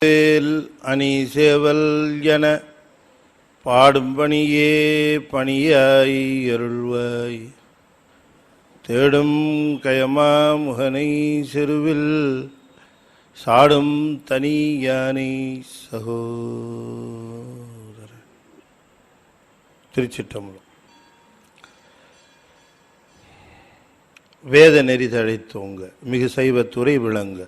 அணி சேவல் என பாடும் பணியே பணியாய் அருள்வாய். தேடும் கயமா முகனை செருவில் சாடும் தனி யானை சகோதர. திருச்சிற்றம்பலம். வேத நெறி தழைத்தோங்க மிகு சைவத்துறை விளங்க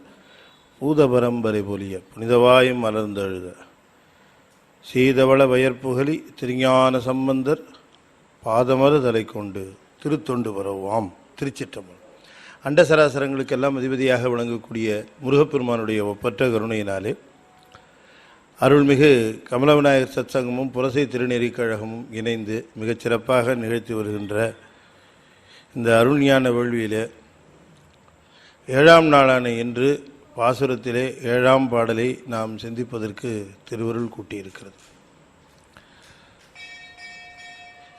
பூத பரம்பரை பொலிய புனிதவாயும் மலர்ந்தெழுத சீதவள வயற்புகலி திருஞான சம்பந்தர் பாதமறு தலை கொண்டு திருத்தொண்டு வரவாம். திருச்சிற்றம்பலம். அண்ட சராசரங்களுக்கெல்லாம் அதிபதியாக விளங்கக்கூடிய முருகப்பெருமானுடைய ஒப்பற்ற கருணையினாலே அருள்மிகு கமலவிநாயகர் சத்சங்கமும் புரசை திருநெறி கழகமும் இணைந்து மிகச் சிறப்பாக நிகழ்த்தி வருகின்ற இந்த அருள்ஞான வேள்வியிலே 7ஆம் நாளான இன்று பாசுரத்திலே 7ஆம் பாடலை நாம் சிந்திப்பதற்கு திருவருள் கூட்டியிருக்கிறது.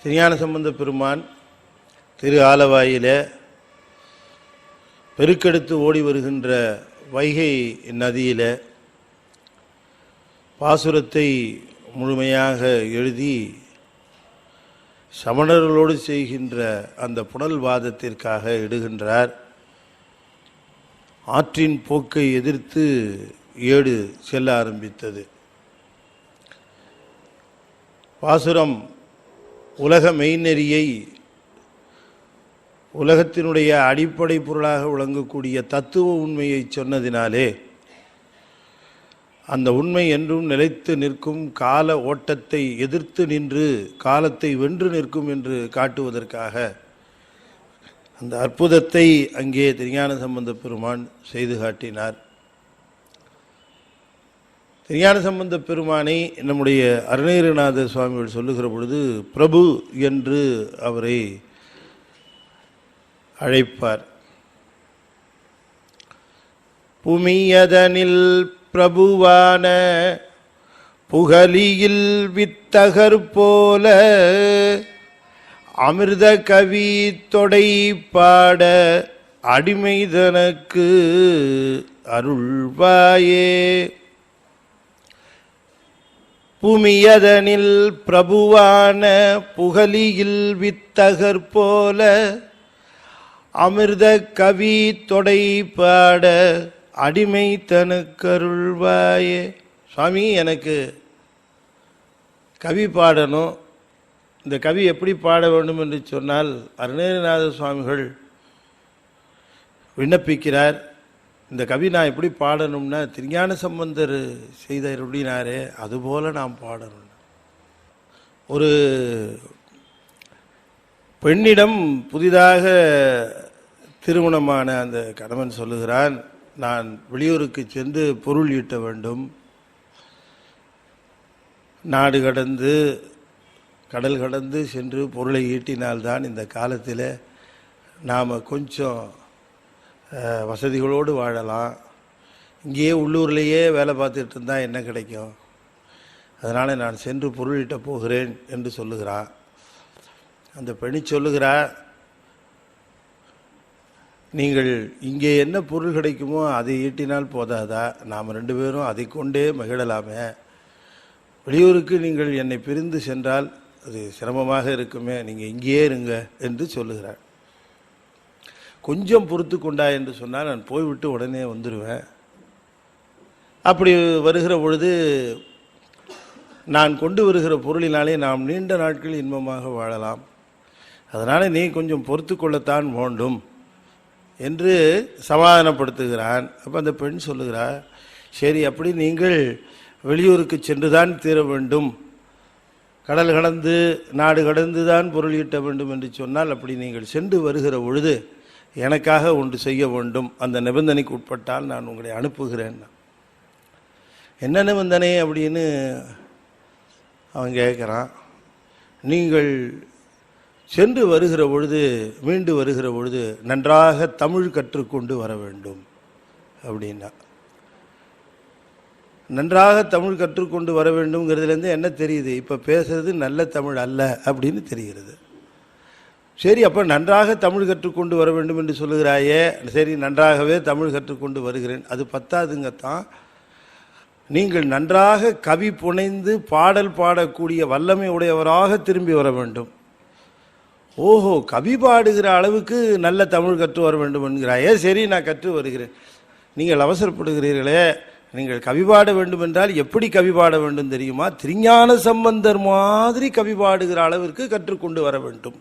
திருஞான சம்பந்த பெருமான் திரு ஆலவாயிலே பெருக்கெடுத்து ஓடி வருகின்ற வைகை நதியில பாசுரத்தை முழுமையாக எழுதி சமணர்களோடு செய்கின்ற அந்த புனல்வாதத்திற்காக இடுகின்றார். ஆற்றின் போக்கை எதிர்த்து ஏடு செல்ல ஆரம்பித்தது. பாசுரம் உலக மெய்நெறியை, உலகத்தினுடைய அடிப்படை பொருளாக விளங்கக்கூடிய தத்துவ உண்மையை சொன்னதினாலே அந்த உண்மை என்றும் நிலைத்து நிற்கும், கால ஓட்டத்தை எதிர்த்து நின்று காலத்தை வென்று நிற்கும் என்று காட்டுவதற்காக அந்த அற்புதத்தை அங்கே திருஞான சம்பந்த பெருமான் செய்து காட்டினார். திருஞான சம்பந்த பெருமானை நம்முடைய அருணகிரிநாத சுவாமிகள் சொல்லுகிற பொழுது பிரபு என்று அவரை அழைப்பார். புமியதனில் பிரபுவான புகலியில் வித்தகர் போல அமிர்த கவி தொடை பாட அடிமைதனக்கு அருள்வாயே. புமியதனில் பிரபுவான புகலியில் வித்தகர் போல அமிர்த கவி தொடை பாட அடிமைதனக்கு அருள்வாயே. சுவாமி, எனக்கு கவி பாடணும். இந்த கவி எப்படி பாட வேண்டும் என்று சொன்னால் அருணகிரிநாத சுவாமிகள் விண்ணப்பிக்கிறார். இந்த கவி நான் எப்படி பாடணும்னா திருஞான சம்பந்தர் செய்த அப்படின்னாரே அதுபோல நாம் பாடணும். ஒரு பெண்ணிடம் புதிதாக திருமணமான அந்த கணவன் சொல்லுகிறான், நான் வெளியூருக்கு சென்று பொருள் ஈட்ட வேண்டும். நாடு கடந்து கடல் கடந்து சென்று பொருளை ஈட்டினால்தான் இந்த காலத்தில் நாம் கொஞ்சம் வசதிகளோடு வாழலாம். இங்கேயே உள்ளூர்லேயே வேலை பார்த்துட்டு இருந்தால் என்ன கிடைக்கும்? அதனால் நான் சென்று பொருள் ஈட்ட போகிறேன் என்று சொல்லுகிறான். அந்த பெண்ணி சொல்லுகிறா, நீங்கள் இங்கே என்ன பொருள் கிடைக்குமோ அதை ஈட்டினால் போதாதா? நாம் 2 பேரும் அதை கொண்டே மகிழலாமே. வெளியூருக்கு நீங்கள் என்னை பிரிந்து சென்றால் அது சிரமமாக இருக்குமே, நீங்கள் இங்கேயே இருங்க என்று சொல்லுகிறார். கொஞ்சம் பொறுத்து கொண்டா என்று சொன்னால் நான் போய்விட்டு உடனே வந்துடுவேன். அப்படி வருகிற பொழுது நான் கொண்டு வருகிற பொருளினாலே நாம் நீண்ட நாட்கள் இன்பமாக வாழலாம். அதனால் நீ கொஞ்சம் பொறுத்து கொள்ளத்தான் வேண்டும் என்று சமாதானப்படுத்துகிறான். அப்போ அந்த பெண் சொல்லுகிறார், சரி, அப்படி நீங்கள் வெளியூருக்கு சென்றுதான் தீர வேண்டும், கடல் கடந்து நாடு கடந்து தான் பொருள் ஈட்ட வேண்டும் என்று சொன்னால் அப்படி நீங்கள் சென்று வருகிற பொழுது எனக்காக ஒன்று செய்ய வேண்டும். அந்த நிபந்தனைக்கு உட்பட்டால் நான் உங்களை அனுப்புகிறேன். என்ன நிபந்தனை அப்படின்னு அவன் கேட்குறான். நீங்கள் சென்று வருகிற பொழுது மீண்டு வருகிற பொழுது நன்றாக தமிழ் கற்றுக்கொண்டு வர வேண்டும் அப்படின்னா. நன்றாக தமிழ் கற்றுக்கொண்டு வர வேண்டும்ங்கிறதுலேருந்து என்ன தெரியுது? இப்போ பேசுறது நல்ல தமிழ் அல்ல அப்படின்னு தெரிகிறது. சரி, அப்போ நன்றாக தமிழ் கற்றுக்கொண்டு வர வேண்டும் என்று சொல்லுகிறாயே, சரி நன்றாகவே தமிழ் கற்றுக்கொண்டு வருகிறேன், அது பத்தாதுங்கத்தான். நீங்கள் நன்றாக கவி புனைந்து பாடல் பாடக்கூடிய வல்லமை உடையவராக திரும்பி வர வேண்டும். ஓஹோ, கவி பாடுகிற அளவுக்கு நல்ல தமிழ் கற்று வர வேண்டும் என்கிறாயே. சரி, நான் கற்று வருகிறேன். நீங்கள் அவசரப்படுகிறீர்களே. நீங்கள் கவி பாட வேண்டும் என்றால் எப்படி கவி பாட வேண்டும் தெரியுமா? திருஞான சம்பந்தர் மாதிரி கவி பாடுகிற அளவிற்கு கற்றுக்கொண்டு வர வேண்டும்.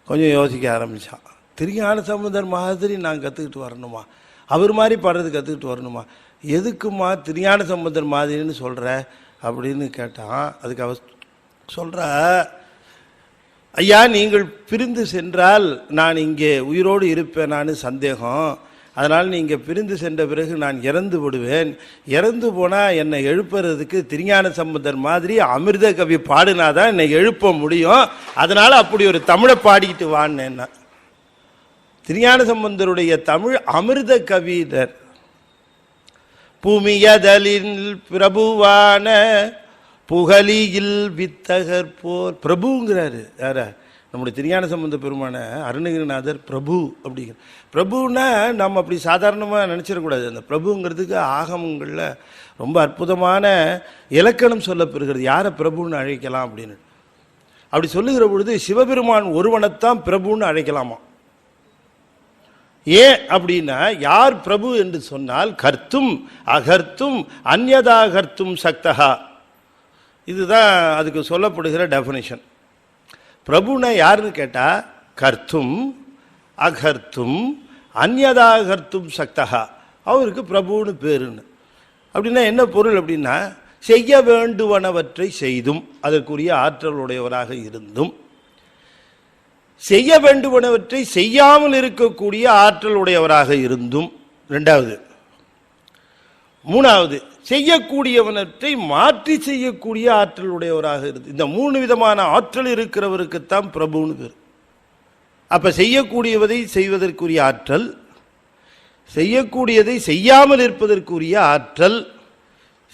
கொஞ்சம் யோசிக்க ஆரம்பித்தான். திருஞான சம்பந்தர் மாதிரி நான் கற்றுக்கிட்டு வரணுமா? அவர் மாதிரி பாடுறது கற்றுக்கிட்டு வரணுமா? எதுக்குமா திருஞான சம்பந்தர் மாதிரின்னு சொல்கிற அப்படின்னு கேட்டான். அதுக்கு அவர் சொல்கிற, ஐயா, நீங்கள் பிரிந்து சென்றால் நான் இங்கே உயிரோடு இருப்பேனான்னு சந்தேகம். அதனால் நீங்கள் பிரிந்து சென்ற பிறகு நான் இறந்து விடுவேன். இறந்து போனால் என்னை எழுப்புறதுக்கு திருஞான சம்பந்தர் மாதிரி அமிர்த கவி பாடினாதான் என்னை எழுப்ப முடியும். அதனால் அப்படி ஒரு தமிழை பாடிக்கிட்டு வான்னு. திருஞான சம்பந்தருடைய தமிழ் அமிர்த கவிதர். பூமியதலில் பிரபுவான புகழியில் வித்தகர் போர். பிரபுங்கிறாரு யார? நம்முடைய திருஞான சம்பந்த பெருமான அருணகிரிநாதர் பிரபு அப்படிங்கிற. பிரபுன்னா நம்ம அப்படி சாதாரணமாக நினச்சிடக்கூடாது. அந்த பிரபுங்கிறதுக்கு ஆகமங்களில் ரொம்ப அற்புதமான இலக்கணம் சொல்லப்பெறுகிறது. யாரை பிரபுன்னு அழைக்கலாம் அப்படின்னு. அப்படி சொல்லுகிற பொழுது சிவபெருமான் ஒருவனைத்தான் பிரபுன்னு அழைக்கலாமா. ஏன் அப்படின்னா, யார் பிரபு என்று சொன்னால் கர்த்தும் அகர்த்தும் அந்யதா கர்த்தும் சக்தகா. இதுதான் அதுக்கு சொல்லப்படுகிற டெஃபினிஷன். பிரபுனா யாருன்னு கேட்டால் கர்த்தும் அகர்த்தும் அந்யதா கர்த்தும் சக்தகா, அவருக்கு பிரபுன்னு பேருன்னு. அப்படின்னா என்ன பொருள் அப்படின்னா, செய்ய வேண்டுவனவற்றை செய்தும் அதற்குரிய ஆற்றலுடையவராக இருந்தும், செய்ய வேண்டுவனவற்றை செய்யாமல் இருக்கக்கூடிய ஆற்றல் உடையவராக இருந்தும், ரெண்டாவது. மூணாவது, செய்யக்கூடியவனற்றை மாற்றி செய்யக்கூடிய ஆற்றல் உடையவராக இருந்து. இந்த 3 விதமான ஆற்றல் இருக்கிறவருக்குத்தான் பிரபுன்னு பேர். அப்ப செய்யக்கூடியவதை செய்வதற்குரிய ஆற்றல், செய்யக்கூடியதை செய்யாமல் இருப்பதற்குரிய ஆற்றல்,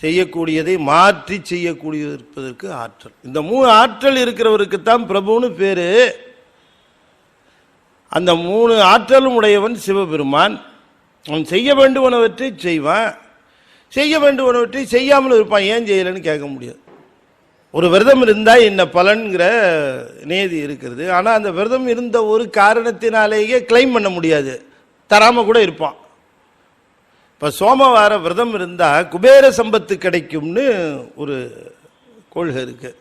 செய்யக்கூடியதை மாற்றி செய்யக்கூடிய இருப்பதற்கு ஆற்றல். இந்த 3 ஆற்றல் இருக்கிறவருக்குத்தான் பிரபுன்னு பேரு. அந்த 3 ஆற்றலும் உடையவன் சிவபெருமான். அவன் செய்ய வேண்டுவனவற்றை செய்வான், செய்ய வேண்டுவனவற்றை செய்யாமல் இருப்பான். ஏன் செய்யலைன்னு கேட்க முடியாது. ஒரு விரதம் இருந்தால் என்ன பலன்கிற நேதி இருக்கிறது. ஆனால் அந்த விரதம் இருந்த ஒரு காரணத்தினாலேயே கிளைம் பண்ண முடியாது, தராமல் கூட இருப்பான். இப்போ சோமவார விரதம் இருந்தால் குபேர சம்பத்து கிடைக்கும்னு ஒரு கொள்கை இருக்கு.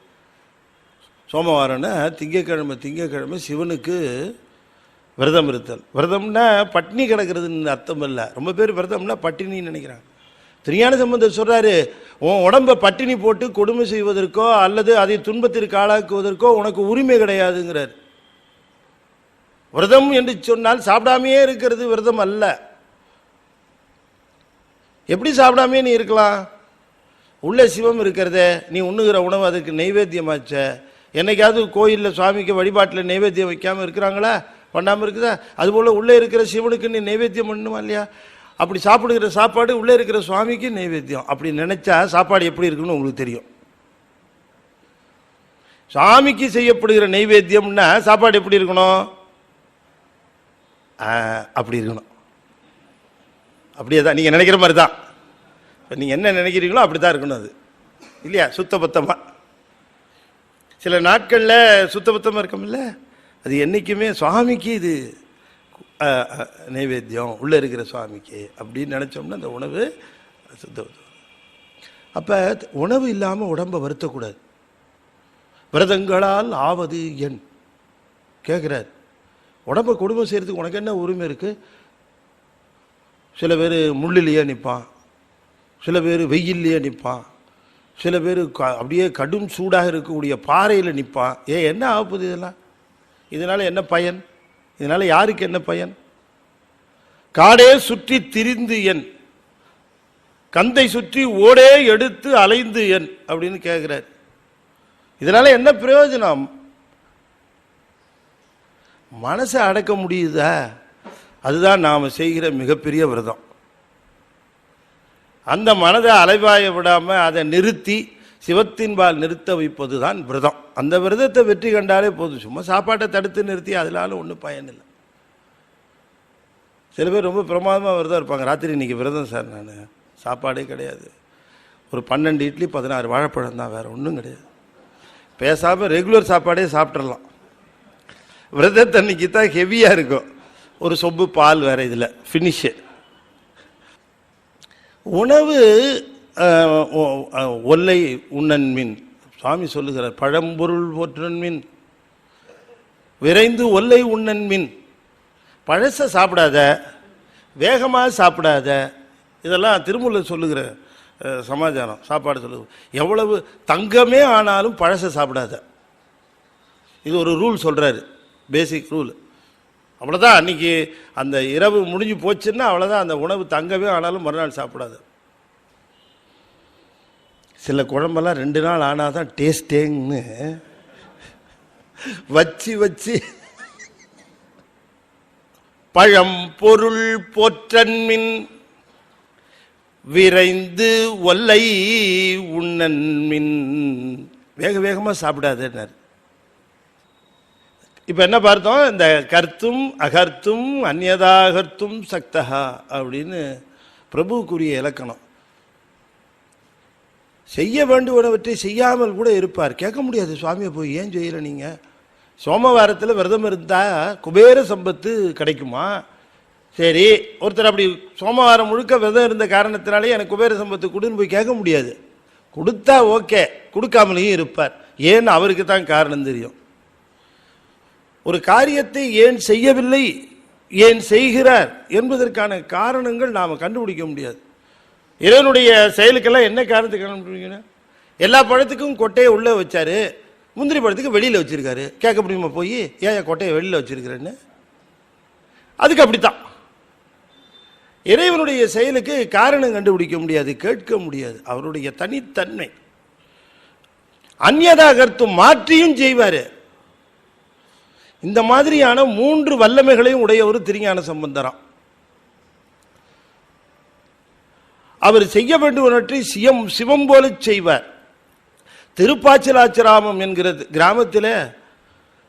சோமவாரம்னா திங்கக்கிழமை சிவனுக்கு விரதம் இருத்தல். விரதம்னா பட்டினி கிடக்கிறதுன்னு அர்த்தம் இல்லை. ரொம்ப பேர் விரதம்னா பட்டினின்னு நினைக்கிறாங்க. திருஞான சம்பந்தர் சொல்றாரு, உன் உடம்பை பட்டினி போட்டு கொடுமை செய்வதற்கோ அல்லது அதை துன்பத்திற்கு ஆளாக்குவதற்கோ உனக்கு உரிமை கிடையாதுங்கிறார். விரதம் என்று சொன்னால் சாப்பிடாமையே இருக்கிறது விரதம் அல்ல. எப்படி சாப்பிடாமே நீ இருக்கலாம்? உள்ள சிவம் இருக்கிறதே, நீ உண்ணுகிற உணவு அதுக்கு நைவேத்தியமாச்ச. என்னைக்காவது கோயிலில் சுவாமிக்கு வழிபாட்டில் நைவேத்தியம் வைக்காமல் இருக்கிறாங்களா? பண்ணாமல் இருக்குதா? அதுபோல் உள்ளே இருக்கிற சிவனுக்கு நீ நைவேத்தியம் பண்ணணுமா இல்லையா? அப்படி சாப்பிடுகிற சாப்பாடு உள்ளே இருக்கிற சுவாமிக்கு நைவேத்தியம். அப்படி நினைச்சா சாப்பாடு எப்படி இருக்குன்னு உங்களுக்கு தெரியும். சுவாமிக்கு செய்யப்படுகிற நைவேத்தியம்னா சாப்பாடு எப்படி இருக்கணும்? அப்படி இருக்கணும். அப்படியே தான் நீங்கள் நினைக்கிற மாதிரி தான். இப்போ நீங்கள் என்ன நினைக்கிறீங்களோ அப்படி தான் இருக்கணும். அது இல்லையா? சுத்தபத்தமாக. சில நாட்களில் சுத்தபத்தமாக இருக்கமில்ல, அது என்றைக்குமே சுவாமிக்கு இது நைவேத்தியம் உள்ளே இருக்கிற சுவாமிக்கு அப்படின்னு நினச்சோம்னா அந்த உணவு சுத்தபத்தம். அப்போ உணவு இல்லாமல் உடம்பை வருத்தக்கூடாது. விரதங்களால் ஆவது என் கேட்குறார். உடம்பை கொடுமை செய்கிறதுக்கு உனக்கு என்ன உரிமை இருக்குது? சில பேர் முள்ளிலேயே நிற்பான், சில பேர் வெயில்லையே நிற்பான், சில பேர் அப்படியே கடும் சூடாக இருக்கக்கூடிய பாறையில் நிற்பான். என்ன ஆகுது இதெல்லாம்? இதனால் என்ன பயன்? இதனால் யாருக்கு என்ன பயன்? காடே சுற்றி திரிந்து என், கந்தை சுற்றி ஓடே எடுத்து அலைந்து என் அப்படின்னு கேட்குறார். இதனால் என்ன பிரயோஜனம்? மனசை அடக்க முடியுதா? அதுதான் நாம் செய்கிற மிகப்பெரிய விரதம். அந்த மனதை அலைவாய விடாமல் அதை நிறுத்தி சிவத்தின்பால் நிறுத்த வைப்பது தான் விரதம். அந்த விரதத்தை வெற்றி கண்டாலே போதும். சும்மா சாப்பாட்டை தடுத்து நிறுத்தி அதனால ஒன்றும் பயனில்லை. சில பேர் ரொம்ப பிரமாதமாக விரதம் இருப்பாங்க. ராத்திரி இன்னைக்கு விரதம் சார், நான் சாப்பாடே கிடையாது. ஒரு 12 இட்லி 16 வாழைப்பழம் தான், வேறு ஒன்றும் கிடையாது. பேசாமல் ரெகுலர் சாப்பாடே சாப்பிட்றலாம். விரதத்தன்னைக்கு தான் ஹெவியாக இருக்கும். ஒரு சொம்பு பால் வேறு இதில் ஃபினிஷு. உணவு ஒல்லை உண்ணன் மின், சுவாமி சொல்லுகிறார். பழம்பொருள் போற்றன் மின் விரைந்து ஒல்லை உண்ணன் மின். பழச சாப்பிடாத, வேகமாக சாப்பிடாத. இதெல்லாம் திருமூலர் சொல்லுகிற சமாச்சாரம். சாப்பாடு சொல்லுது. எவ்வளவு தங்கமே ஆனாலும் பழச சாப்பிடாத. இது ஒரு ரூல் சொல்கிறாரு, பேசிக் ரூல். அவ்வளோதான். அன்றைக்கி அந்த இரவு முடிஞ்சு போச்சுன்னா அவ்வளோதான். அந்த உணவு தங்கமே ஆனாலும் மறுநாள் சாப்பிடாது. சில குழம்பெல்லாம் 2 நாள் ஆனால் தான் டேஸ்டேன்னு வச்சு வச்சு. பழம் பொருள் போற்றன்மின் விரைந்து ஒல்லை உண்ணன்மின். வேக வேகமாக சாப்பிடாதேன்னார். இப்போ என்ன பார்த்தோம்? இந்த கர்த்தும் அகர்த்தும் அந்நியதாகர்த்தும் சக்தகா அப்படின்னு பிரபுக்குரிய இலக்கணம். செய்ய வேண்டுவனவற்றை செய்யாமல் கூட இருப்பார். கேட்க முடியாது சுவாமியை போய், ஏன் செய்யலை நீங்கள்? சோமவாரத்தில் விரதம் இருந்தால் குபேர சம்பத்து கிடைக்குமா? சரி, ஒருத்தர் அப்படி சோமவாரம் முழுக்க விரதம் இருந்த காரணத்தினாலே எனக்கு குபேர சம்பத்து கொடுன்னு போய் கேட்க முடியாது. கொடுத்தா ஓகே, கொடுக்காமலையும் இருப்பார். ஏன்னு அவருக்கு தான் காரணம் தெரியும். ஒரு காரியத்தை ஏன் செய்யவில்லை, ஏன் செய்கிறார் என்பதற்கான காரணங்கள் நாம் கண்டுபிடிக்க முடியாது. இறைவனுடைய செயலுக்கெல்லாம் என்ன காரணத்துக்கு கண்டுபிடிக்கணும்? எல்லா பழத்துக்கும் கொட்டையை உள்ளே வச்சாரு, முந்திரி பழத்துக்கு வெளியில் வச்சிருக்காரு. கேட்க முடியுமா போய், ஏன் கொட்டையை வெளியில் வச்சிருக்கிறேன்னு? அதுக்கு அப்படித்தான். இறைவனுடைய செயலுக்கு காரணம் கண்டுபிடிக்க முடியாது, கேட்க முடியாது. அவருடைய தனித்தன்மை. அந்நியதா கருத்தும் மாற்றியும் செய்வார். இந்த மாதிரியான 3 வல்லமைகளையும் உடைய ஒரு திருஞான சம்பந்தராம். அவர் செய்ய வேண்டுவனற்றை சிவம் போல செய்வார். திருப்பாச்சிலாச்சிராமம் என்கிற கிராமத்தில்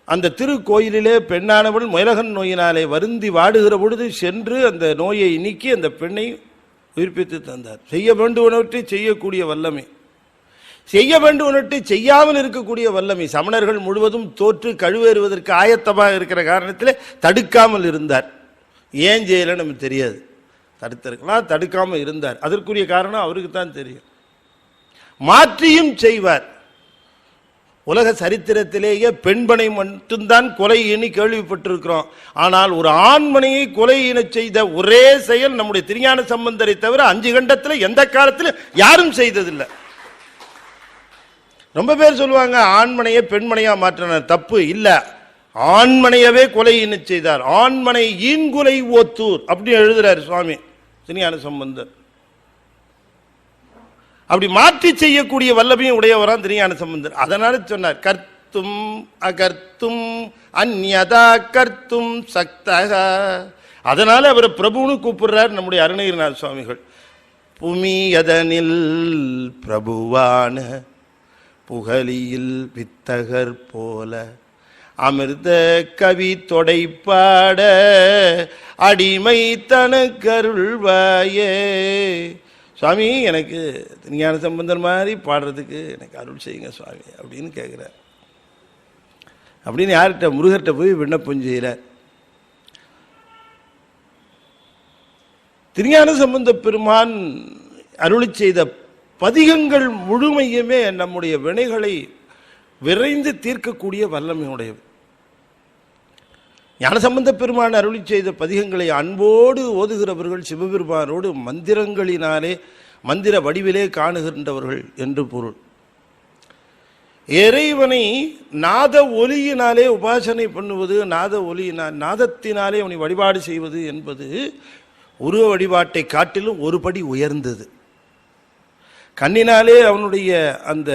அந்த திருக்கோயிலிலே பெண்ணானவள் முயலகன் நோயினாலே வருந்தி வாடுகிற பொழுது சென்று அந்த நோயை நீக்கி அந்த பெண்ணை உயிர்ப்பித்து தந்தார். செய்ய வேண்டுவனவற்றை செய்யக்கூடிய வல்லமை, செய்ய வேண்டுவனவற்றை செய்யாமல் இருக்கக்கூடிய வல்லமை. சமணர்கள் முழுவதும் தோற்று கழுவேறுவதற்கு ஆயத்தமாக இருக்கிற காரணத்தில் தடுக்காமல் இருந்தார். ஏன் செய்யலை நமக்கு தெரியாது. தடுத்திருக்கலாம், தடுக்காமல் இருந்தார். அதற்குரிய காரணம் அவருக்கு தான் தெரியும். மாற்றியும் செய்வார். உலக சரித்திரத்திலேயே பெண்பனை மட்டும்தான் கொலை எண்ணி கேள்விப்பட்டிருக்கிறோம். ஆனால் ஒரு ஆண்மனையை கொலை என செய்த ஒரே செயல் நம்முடைய திருஞான சம்பந்தரை தவிர 5 கண்டத்தில் எந்த காலத்தில் யாரும் செய்ததில்லை. ரொம்ப பேர் சொல்லுவாங்க ஆண்மனையை பெண்மனையா மாற்றினார். தப்பு இல்லை. ஆண்மனையவே கொலை என செய்தார். ஆண்மனை ஈன்குலை ஓத்தூர் அப்படின்னு எழுதுறாரு சுவாமி திருஞான சம்பந்தர். அப்படி மாற்றி செய்யக்கூடிய வல்லமையும் உடையவரான் திருஞான சம்பந்தர். அதனால சொன்னார், கர்த்தும் அகர்த்தும் அந்நியதா கர்த்தும் சக்தக. அதனால அவரை பிரபுன்னு கூப்பிடுறார் நம்முடைய அருணகிரிநாத சுவாமிகள். புமியதனில் பிரபுவான புகழியில் வித்தகர் போல அமிர்த கவி தொடைப்பாட அடிமை தனக்கருள்வாயே. சுவாமி, எனக்கு திருஞான சம்பந்தர் மாதிரி பாடுறதுக்கு எனக்கு அருள் செய்யுங்க சுவாமி அப்படின்னு கேட்குறார். அப்படின்னு யார்கிட்ட? முருகர்கிட்ட போய் விண்ணப்பம் செய்கிறார். திருஞான சம்பந்த பெருமான் அருளி செய்த பதிகங்கள் முழுமையுமே நம்முடைய வினைகளை விரைந்து தீர்க்கக்கூடிய வல்லமை உடையது. ஞானசம்பந்த பெருமான் அருளி செய்த பதிகங்களை அன்போடு ஓதுகிறவர்கள் சிவபெருமானோடு மந்திரங்களினாலே மந்திர வடிவிலே காணுகின்றவர்கள் என்று பொருள். இறைவனை நாத ஒலியினாலே உபாசனை பண்ணுவது, நாத ஒலியினால் நாதத்தினாலே அவனை வழிபாடு செய்வது என்பது உருவ வழிபாட்டை காட்டிலும் ஒரு படி உயர்ந்தது. கண்ணினாலே அவனுடைய அந்த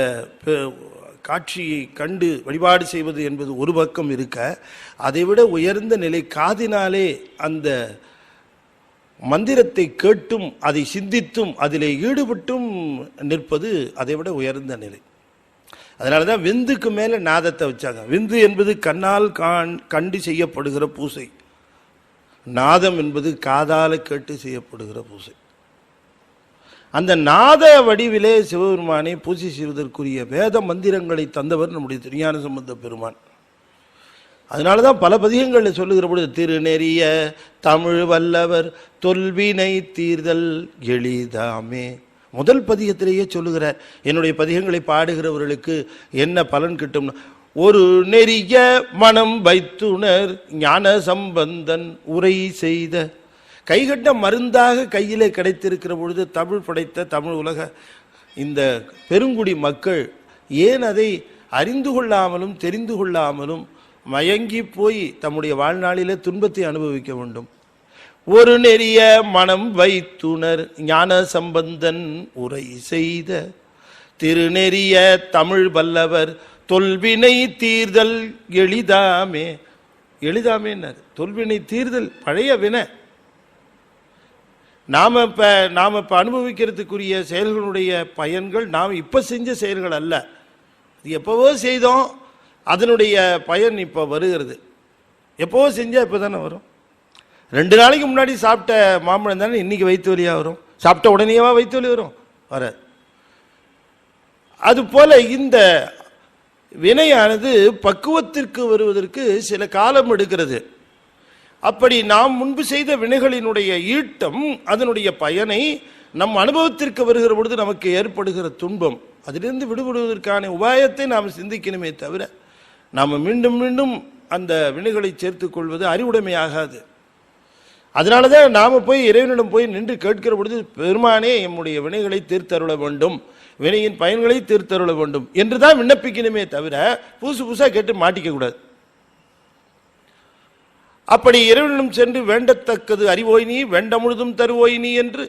காட்சியை கண்டு வழிபாடு செய்வது என்பது ஒரு பக்கம் இருக்க, அதைவிட உயர்ந்த நிலை காதினாலே அந்த மந்திரத்தை கேட்டும் அதை சிந்தித்தும் அதிலே ஈடுபட்டும் நிற்பது அதைவிட உயர்ந்த நிலை. அதனால தான் விந்துக்கு மேலே நாதத்தை வச்சாங்க. விந்து என்பது கண்ணால் கண்டு செய்யப்படுகிற பூசை, நாதம் என்பது காதால கேட்டு செய்யப்படுகிற பூசை. அந்த நாத வடிவிலே சிவபெருமானை பூஜை செய்வதற்குரிய வேத மந்திரங்களை தந்தவர் நம்முடைய திருஞான சம்பந்த பெருமான். அதனால தான் பல பதிகங்களில் சொல்லுகிற பொழுது திருநெறிய தமிழ் வல்லவர் தொல்வினை தீர்தல் எளிதாமே. முதல் பதிகத்திலேயே சொல்லுகிறார், என்னுடைய பதிகங்களை பாடுகிறவர்களுக்கு என்ன பலன் கிட்டும். ஒரு நெறிய மனம் வைத்துணர் ஞான சம்பந்தன் உரை செய்த. கைகட்ட மருந்தாக கையிலே கிடைத்திருக்கிற பொழுது தமிழ் படைத்த தமிழ் உலக இந்த பெருங்குடி மக்கள் ஏன் அதை அறிந்து கொள்ளாமலும் தெரிந்து கொள்ளாமலும் மயங்கி போய் தம்முடைய வாழ்நாளிலே துன்பத்தை அனுபவிக்க வேண்டும். ஒரு நெறிய மனம் வைத்துணர் ஞான சம்பந்தன் உரை செய்த திருநெறிய தமிழ் வல்லவர் தொல்வினை தீர்தல் எளிதாமே. எளிதாமேன்னார். தொல்வினை தீர்தல் பழைய வினை. நாம் இப்போ அனுபவிக்கிறதுக்குரிய செயல்களுடைய பயன்கள் நாம் இப்போ செஞ்ச செயல்கள் அல்ல. இது எப்போவோ செய்தோம், அதனுடைய பயன் இப்போ வருகிறது. எப்போவோ செஞ்சால் இப்போ தானே வரும். 2 நாளைக்கு முன்னாடி சாப்பிட்ட மாம்பழம் தானே இன்றைக்கி வயிற்று வலியாக வரும். சாப்பிட்ட உடனேவா வயிற்று வலி வரும்? வராது. அதுபோல் இந்த வினையானது பக்குவத்திற்கு வருவதற்கு சில காலம் எடுக்கிறது. அப்படி நாம் முன்பு செய்த வினைகளினுடைய ஈட்டம், அதனுடைய பயனை நம் அனுபவத்திற்கு வருகிற பொழுது நமக்கு ஏற்படுகிற துன்பம், அதிலிருந்து விடுபடுவதற்கான உபாயத்தை நாம் சிந்திக்கணுமே தவிர நாம் மீண்டும் மீண்டும் அந்த வினைகளை சேர்த்துக் கொள்வது அறிவுடைமையாகாது. அதனால தான் நாம் போய் இறைவனிடம் போய் நின்று கேட்கிற பொழுது, பெருமானே எம்முடைய வினைகளை தீர்த்தருள வேண்டும், வினையின் பயன்களை தீர்த்தருள வேண்டும் என்று தான் விண்ணப்பிக்கணுமே தவிர புதுசாக கேட்டு மாட்டிக்க கூடாது. அப்படி இறைவனிடம் சென்று வேண்டத்தக்கது அறிவோய் நீ வேண்ட முழுதும் தருவோய் நீ என்று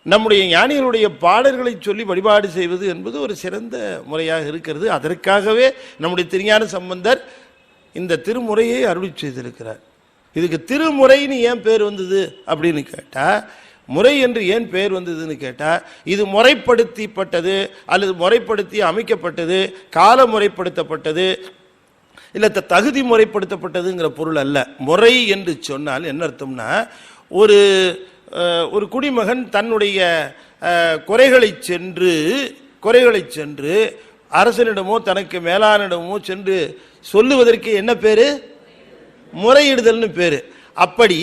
நம்முடைய ஞானிகளுடைய பாடல்களை சொல்லி வழிபாடு செய்வது என்பது ஒரு சிறந்த முறையாக இருக்கிறது. அதற்காகவே நம்முடைய திருஞான சம்பந்தர் இந்த திருமுறையை அருளி செய்திருக்கிறார். இதுக்கு திருமுறைன்னு ஏன் பேர் வந்தது அப்படின்னு கேட்டால், முறை என்று ஏன் பெயர் வந்ததுன்னு கேட்டால், இது முறைப்படுத்தப்பட்டது அல்லது முறைப்படுத்தி அமைக்கப்பட்டது, கால முறைப்படுத்தப்பட்டது, இல்லை தகுதி முறைப்படுத்தப்பட்டதுங்கிற பொருள் அல்ல. முறை என்று சொன்னால் என்ன அர்த்தம்னா, ஒரு குடிமகன் தன்னுடைய குறைகளை சென்று அரசனிடமோ தனக்கு மேலானிடமோ சென்று சொல்லுவதற்கு என்ன பேரு? முறையிடுதல்னு பேரு. அப்படி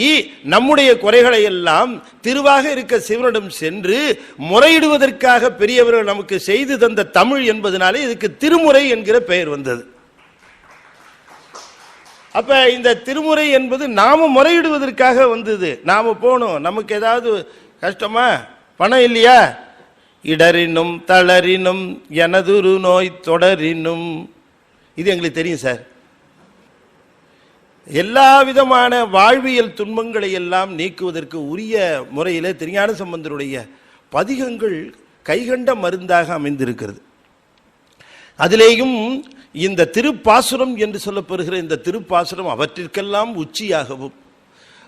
நம்முடைய குறைகளை எல்லாம் திருவாக இருக்க சிவனிடம் சென்று முறையிடுவதற்காக பெரியவர்கள் நமக்கு செய்து தந்த தமிழ் என்பதனாலே இதுக்கு திருமுறை என்கிற பெயர் வந்தது. அப்ப இந்த திருமுறை என்பது நாம முறையிடுவதற்காக வந்தது. நாம போனோம், நமக்கு ஏதாவது கஷ்டமா, பணம் இல்லையா, இடரினும் தளரினும் எனதுரு நோய் தொடரினும், இது எங்களுக்கு தெரியும் சார். எல்லா விதமான வாழ்வியல் துன்பங்களை எல்லாம் நீக்குவதற்கு உரிய முறையில் திருஞான சம்பந்தருடைய பதிகங்கள் கைகண்ட மருந்தாக அமைந்திருக்கிறது. அதிலேயும் இந்த திருப்பாசுரம் என்று சொல்லப்படுகிற இந்த திருப்பாசுரம் அவற்றிற்கெல்லாம் உச்சியாகவும்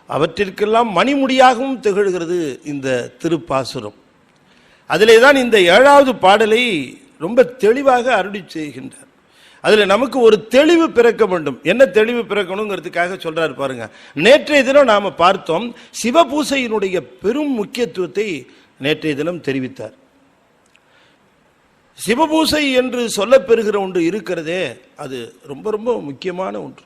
அவற்றிற்கெல்லாம் மணிமுடியாகவும் திகழ்கிறது இந்த திருப்பாசுரம். அதிலே தான் இந்த 7வது பாடலை ரொம்ப தெளிவாக அருளி செய்கின்றார். அதில் நமக்கு ஒரு தெளிவு பிறக்க வேண்டும். என்ன தெளிவு பிறக்கணுங்கிறதுக்காக சொல்றாரு பாருங்க. நேற்றைய தினம் நாம் பார்த்தோம், சிவபூசையினுடைய பெரும் முக்கியத்துவத்தை நேற்றைய தினம் தெரிவித்தார். சிவபூசை என்று சொல்லப்பெறுகிற ஒன்று இருக்கிறதே, அது ரொம்ப ரொம்ப முக்கியமான ஒன்று.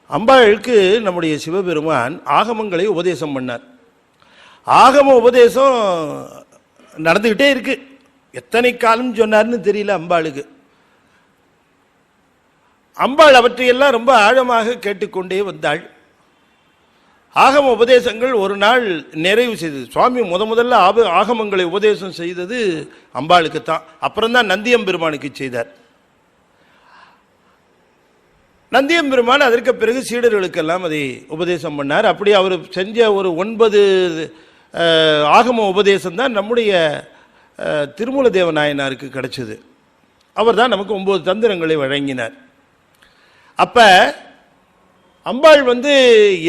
அம்பாளுக்கு நம்முடைய சிவபெருமான் ஆகமங்களை உபதேசம் பண்ணார். ஆகம உபதேசம் நடந்துக்கிட்டே இருக்கு. எத்தனை காலம் சொன்னார்னு தெரியல அம்பாளுக்கு. அம்பாள் அவற்றையெல்லாம் ரொம்ப ஆழமாக கேட்டுக்கொண்டே வந்தாள். ஆகம உபதேசங்கள் ஒரு நாள் நிறைவு செய்தது. சுவாமி முதல்ல ஆகமங்களை உபதேசம் செய்தது அம்பாளுக்கு தான். அப்புறம்தான் நந்தியம்பெருமானுக்கு செய்தார். நந்தியம்பெருமான் அதற்கு பிறகு சீடர்களுக்கெல்லாம் அதை உபதேசம் பண்ணார். அப்படி அவர் செஞ்ச ஒரு 9 ஆகம உபதேசம் தான் நம்முடைய திருமூல தேவ நாயனாருக்கு கிடைச்சது. அவர் தான் நமக்கு 9 தந்திரங்களை வழங்கினார். அப்ப அம்பாள்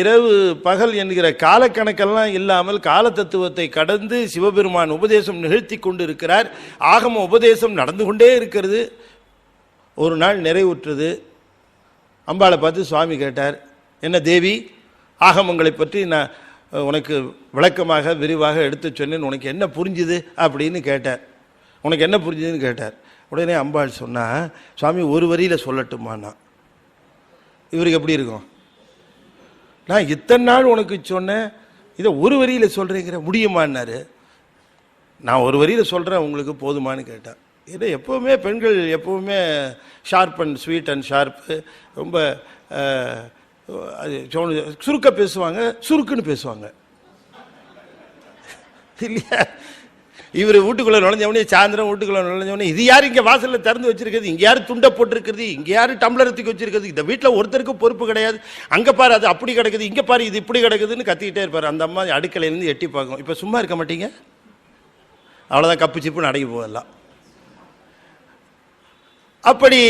இரவு பகல் என்கிற காலக்கணக்கெல்லாம் இல்லாமல் கால தத்துவத்தை கடந்து சிவபெருமான் உபதேசம் நிகழ்த்தி கொண்டு இருக்கிறார். ஆகம உபதேசம் நடந்து கொண்டே இருக்கிறது. ஒரு நாள் நிறைவுற்றது. அம்பாளை பார்த்து சுவாமி கேட்டார், என்ன தேவி, ஆகமங்களை பற்றி நான் உனக்கு விளக்கமாக விரிவாக எடுத்து சொன்னேன், உனக்கு என்ன புரிஞ்சுது அப்படின்னு கேட்டார். உனக்கு என்ன புரிஞ்சுதுன்னு கேட்டார். உடனே அம்பாள் சொன்னா, சுவாமி ஒரு வரியில் சொல்லட்டுமாண்ணா. இவருக்கு எப்படி இருக்கும்? நான் இத்தனை நாள் உனக்கு சொன்னேன், இதை ஒரு வரியில் சொல்கிறேங்கிற முடியுமான்னாரு. நான் ஒரு வரியில் சொல்கிறேன், உங்களுக்கு போதுமானு கேட்டேன். ஏன்னா எப்போவுமே பெண்கள் எப்போவுமே sharp and sweet and sharp, ரொம்ப அது சுருக்க பேசுவாங்க, சுருக்குன்னு பேசுவாங்க இல்லையா? இவர் வீட்டுக்குள்ளே நுழைஞ்சவனே, சாயந்தரம் வீட்டுக்குள்ளே நுழைஞ்சவனே, இது யார் இங்கே வாசலில் திறந்து வச்சிருக்கிறது, இங்கே யார் துண்டை போட்டிருக்கிறது, இங்கே யார் டம்ளரத்துக்கு வச்சிருக்கிறது, இந்த வீட்டில் ஒருத்தருக்கு பொறுப்பு கிடையாது, அங்கே பாரு அது அப்படி கிடக்குது, இங்கே பாரு இது இப்படி கிடக்குதுன்னு கத்திக்கிட்டே இருப்பார். அந்த அம்மா அடுக்கலையிலேருந்து எட்டி பார்க்கும். இப்போ சும்மா இருக்க மாட்டீங்க, அவ்வளோதான், கப்பு சிப்புன்னு அடங்கி போகலாம். அப்படி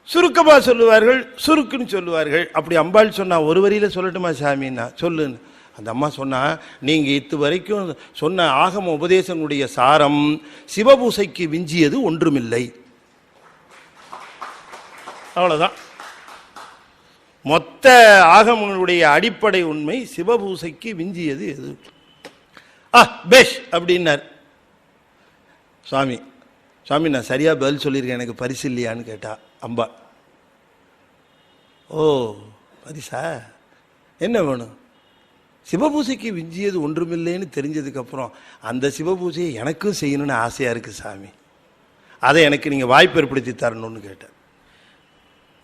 சுருக்கமாக சொல்லுவார்கள், சுருக்குன்னு சொல்லுவார்கள். அப்படி அம்பாள் சொன்னா, ஒரு வரியில் சொல்லட்டுமா சாமின்னா சொல்லுன்னு. அந்த அம்மா சொன்னா, நீங்கள் இது வரைக்கும் சொன்ன ஆகம உபதேசங்களுடைய சாரம் சிவபூசைக்கு விஞ்சியது ஒன்றுமில்லை. அவ்வளோதான். மொத்த ஆகமங்களுடைய அடிப்படை உண்மை சிவபூசைக்கு விஞ்சியது எது? பேஷ் அப்படின்னார் சுவாமி. சுவாமி நான் சரியா பதில் சொல்லியிருக்கேன், எனக்கு பரிசு இல்லையான்னு கேட்டா அம்பா. ஓ பரிசா, என்ன வேணும்? சிவபூசைக்கு விஞ்சியது ஒன்றுமில்லைன்னு தெரிஞ்சதுக்கப்புறம் அந்த சிவபூசையை எனக்கும் செய்யணும்னு ஆசையாக இருக்குது சாமி, அதை எனக்கு நீங்கள் வாய்ப்பு ஏற்படுத்தி தரணும்னு கேட்டார்.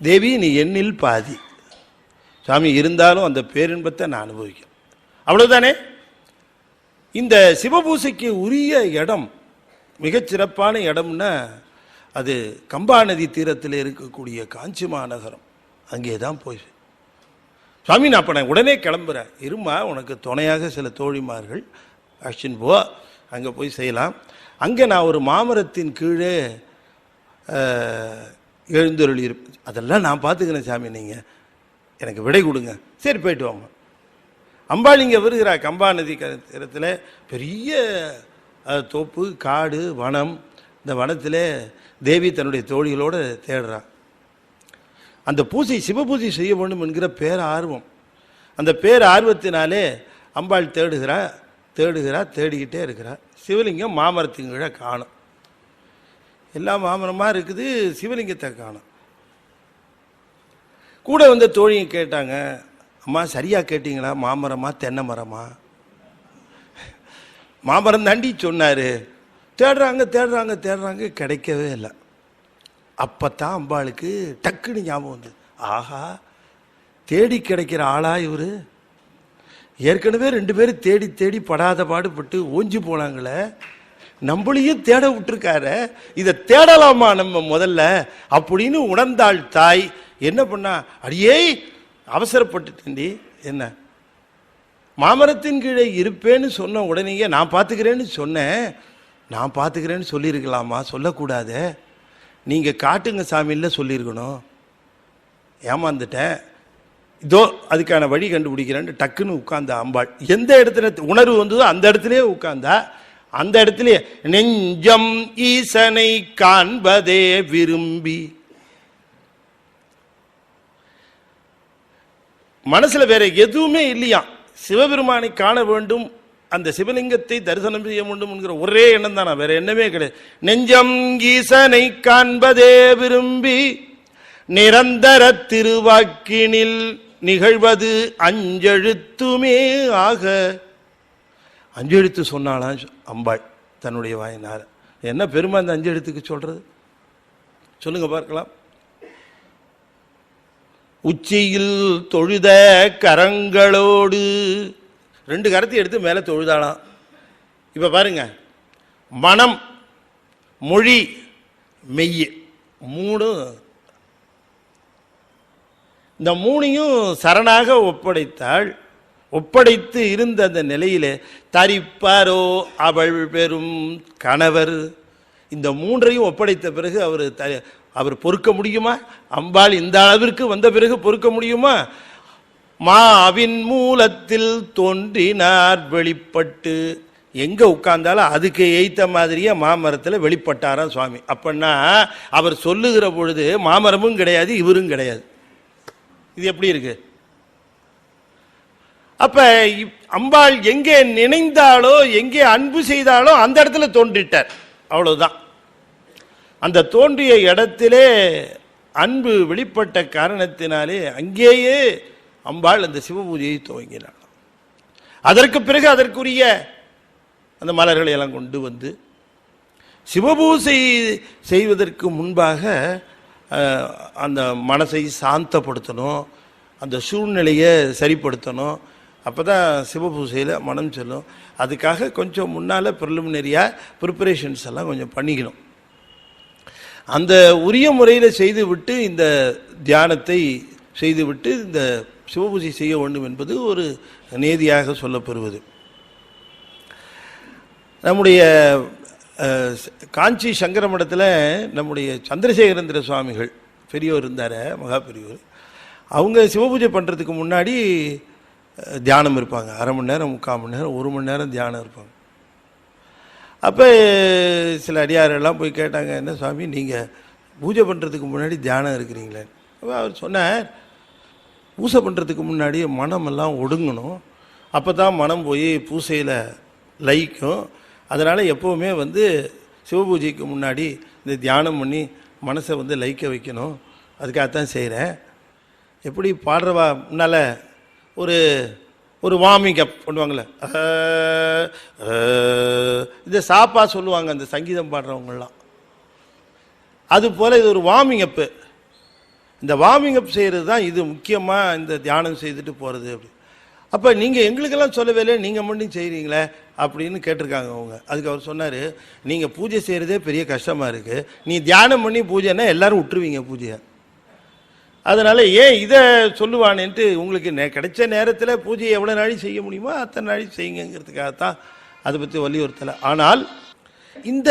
தேவி நீ எண்ணில் பாதி சாமி, இருந்தாலும் அந்த பேரின்பத்தை நான் அனுபவிக்கும், அவ்வளவுதானே. இந்த சிவபூசைக்கு உரிய இடம், மிகச்சிறப்பான இடம்னா அது கம்பா நதி தீரத்தில் இருக்கக்கூடிய காஞ்சி மாநகரம். அங்கே தான் போய் சுவாமி நான் அப்போ நான் உடனே கிளம்புறேன், இருமா உனக்கு துணையாக சில தோழிமார்கள் அஷ்டின் போ, அங்கே போய் செய்யலாம். அங்கே நான் ஒரு மாமரத்தின் கீழே எழுந்தருளி இருப்பேன், அதெல்லாம் நான் பார்த்துக்கிறேன் சாமி, நீங்கள் எனக்கு விடை கொடுங்க. சரி போயிட்டு வாங்க. அம்பாள் இங்கே வருகிறா, கம்பா நதி தீரத்தில் பெரிய தோப்பு, காடு, வனம். இந்த வனத்தில் தேவி தன்னுடைய தோழிகளோடு தேடுறான். அந்த பூஜை சிவபூஜை செய்ய வேண்டும் என்கிற பேர் ஆர்வம், அந்த பேர் ஆர்வத்தினாலே அம்பாள் தேடுகிறா தேடிக்கிட்டே இருக்கிறா. சிவலிங்கம் மாமரத்தின் கீழே காணும், எல்லாம் மாமரமாக இருக்குது, சிவலிங்கத்தை காணும். கூட வந்த தோழியை கேட்டாங்க, அம்மா சரியா கேட்டீங்களா, மாமரமா தென்னை மரமா? மாமரம் தாண்டி சொன்னார். தேடுறாங்க கிடைக்கவே இல்லை. அப்பத்தான் அம்பாளுக்கு டக்குன்னு ஞாபகம் வந்து, ஆஹா தேடி கிடைக்கிற ஆளா இவரு, ஏற்கனவே 2 பேரும் தேடி படாத பாடுபட்டு ஓஞ்சி போனாங்களே, நம்மளையும் தேட விட்டுருக்காரு, இதை தேடலாமா நம்ம முதல்ல அப்படின்னு உணர்ந்தாள் தாய். என்ன பண்ணா, அடியே அவசரப்பட்டுட்டேன்டி, என்ன மாமரத்தின் கீழே இருப்பேன்னு சொன்ன உடனேயே நான் பார்த்துக்கிறேன்னு சொன்னேன், நான் பார்த்துக்கிறேன்னு சொல்லியிருக்கலாமா, சொல்லக்கூடாது, நீங்கள் காட்டுங்க சாமியில் சொல்லியிருக்கணும், ஏமாந்துட்டேன், இதோ அதுக்கான வழி கண்டுபிடிக்கிறேன்னு டக்குன்னு உட்கார்ந்த அம்பாள். எந்த இடத்துல உணர்வு வந்ததோ அந்த இடத்துலயே உட்கார்ந்தா. அந்த இடத்துல நெஞ்சம் ஈசனை காண்பதே விரும்பி, மனசுல வேற எதுவுமே இல்லையா, சிவபெருமானை காண வேண்டும், அந்த சிவலிங்கத்தை தரிசனம் செய்ய வேண்டும் என்கிற ஒரே எண்ணம் தானா, வேற எண்ணமே கிடையாது. நெஞ்சம் ஈசனை காண்பதே விரும்பி நிரந்தர திருவாக்கினில் நிகழ்வது அஞ்செழுத்துமே ஆக. அஞ்செழுத்து சொன்னாலாம் அம்பாள் தன்னுடைய வாயினால. என்ன பெருமை அந்த அஞ்செழுத்துக்கு சொல்றது, சொல்லுங்க பார்க்கலாம். உச்சியில் தொழுத கரங்களோடு, 2 கரத்தை எடுத்து மேலே தொழுதாளாம். இப்போ பாருங்க, மனம், மொழி, மெய், 3, இந்த 3ஐயும் சரணாக ஒப்படைத்தாள். ஒப்படைத்து இருந்த அந்த நிலையிலே தரிப்பாரோ அவள் பெரும் கணவர், இந்த 3ஐயும் ஒப்படைத்த பிறகு அவர் பொறுக்க முடியுமா? அம்பாள் இந்த அளவிற்கு வந்த பிறகு பொறுக்க முடியுமா? மாவின் மூலத்தில் தோன்றினார் வெளிப்பட்டு, எங்க உட்கார்ந்தாலும் அதுக்கு எய்த்த மாதிரியே மாமரத்தில் வெளிப்பட்டாராம் சுவாமி. அப்படின்னா அவர் சொல்லுகிற பொழுது மாமரமும் கிடையாது, இவரும் கிடையாது. இது எப்படி இருக்கு? அப்ப அம்பாள் எங்கே நினைந்தாலோ எங்கே அன்பு செய்தாலோ அந்த இடத்துல தோன்றிட்டார். அவ்வளவுதான். அந்த தோன்றிய இடத்திலே அன்பு வெளிப்பட்ட காரணத்தினாலே அங்கேயே அம்பாள் அந்த சிவபூஜையை துவங்கினாள். அதற்கு பிறகு அதற்குரிய அந்த மலர்களை எல்லாம் கொண்டு வந்து சிவபூஜை செய்வதற்கு முன்பாக அந்த மனசை சாந்தப்படுத்தணும், அந்த சூழ்நிலையை சரிப்படுத்தணும். அப்போ தான் சிவபூஜையில் மனம் செல்லும். அதுக்காக கொஞ்சம் முன்னால் ப்ரிலிமினரியாக ப்ரிப்பரேஷன்ஸ் எல்லாம் கொஞ்சம் பண்ணிக்கணும். அந்த உரிய முறையில் செய்துவிட்டு இந்த தியானத்தை செய்துவிட்டு இந்த சிவபூஜை செய்ய வேண்டும் என்பது ஒரு நேதியாக சொல்லப்பெறுவது. நம்முடைய காஞ்சி சங்கர மடத்தில் நம்முடைய சந்திரசேகரேந்திர சுவாமிகள் பெரியவர் இருந்தார், மகா பெரியவர். அவங்க சிவபூஜை பண்ணுறதுக்கு முன்னாடி தியானம் இருப்பாங்க. அரை மணி நேரம், 3/4 மணி நேரம், 1 மணி நேரம் தியானம் இருப்பாங்க. அப்போ சில அடியாரெல்லாம் போய் கேட்டாங்க, என்ன சுவாமி நீங்கள் பூஜை பண்ணுறதுக்கு முன்னாடி தியானம் இருக்கிறீங்களே? அவர் சொன்னார், பூஜை பண்ணுறதுக்கு முன்னாடி மனமெல்லாம் ஒடுங்கணும், அப்போ தான் மனம் போய் பூசையில் லயிக்கும். அதனால் எப்போவுமே சிவபூஜைக்கு முன்னாடி இந்த தியானம் பண்ணி மனசை லயிக்க வைக்கணும், அதுக்காகத்தான் செய்கிறேன். எப்படி பாடுறவா முன்னால் ஒரு ஒரு வார்மிங் அப் பண்ணுவாங்கள்ல, இந்த சாப்பா சொல்லுவாங்க அந்த சங்கீதம் பாடுறவங்களாம், அதுபோல் இது ஒரு வார்மிங் அப்பு. இந்த வார்மிங் அப் செய்கிறது தான் இது முக்கியமாக இந்த தியானம் செய்துட்டு போகிறது. அப்படி அப்போ நீங்கள் எங்களுக்கெல்லாம் சொல்லவே இல்லை, நீங்கள் மட்டும் செய்கிறீங்களே அப்படின்னு கேட்டிருக்காங்க அவங்க. அதுக்கு அவர் சொன்னார், நீங்கள் பூஜை செய்கிறதே பெரிய கஷ்டமாக இருக்குது, நீ தியானம் பண்ணி பூஜைன்னா எல்லோரும் விட்டுருவீங்க பூஜையை, அதனால் ஏன் இதை சொல்லுவானேன்ட்டு உங்களுக்கு கிடைச்ச நேரத்தில் பூஜையை எவ்வளோ நாளைக்கு செய்ய முடியுமோ அத்தனை நாளைக்கு செய்யுங்கிறதுக்காகத்தான் அதை பற்றி வலியுறுத்தலை. ஆனால் இந்த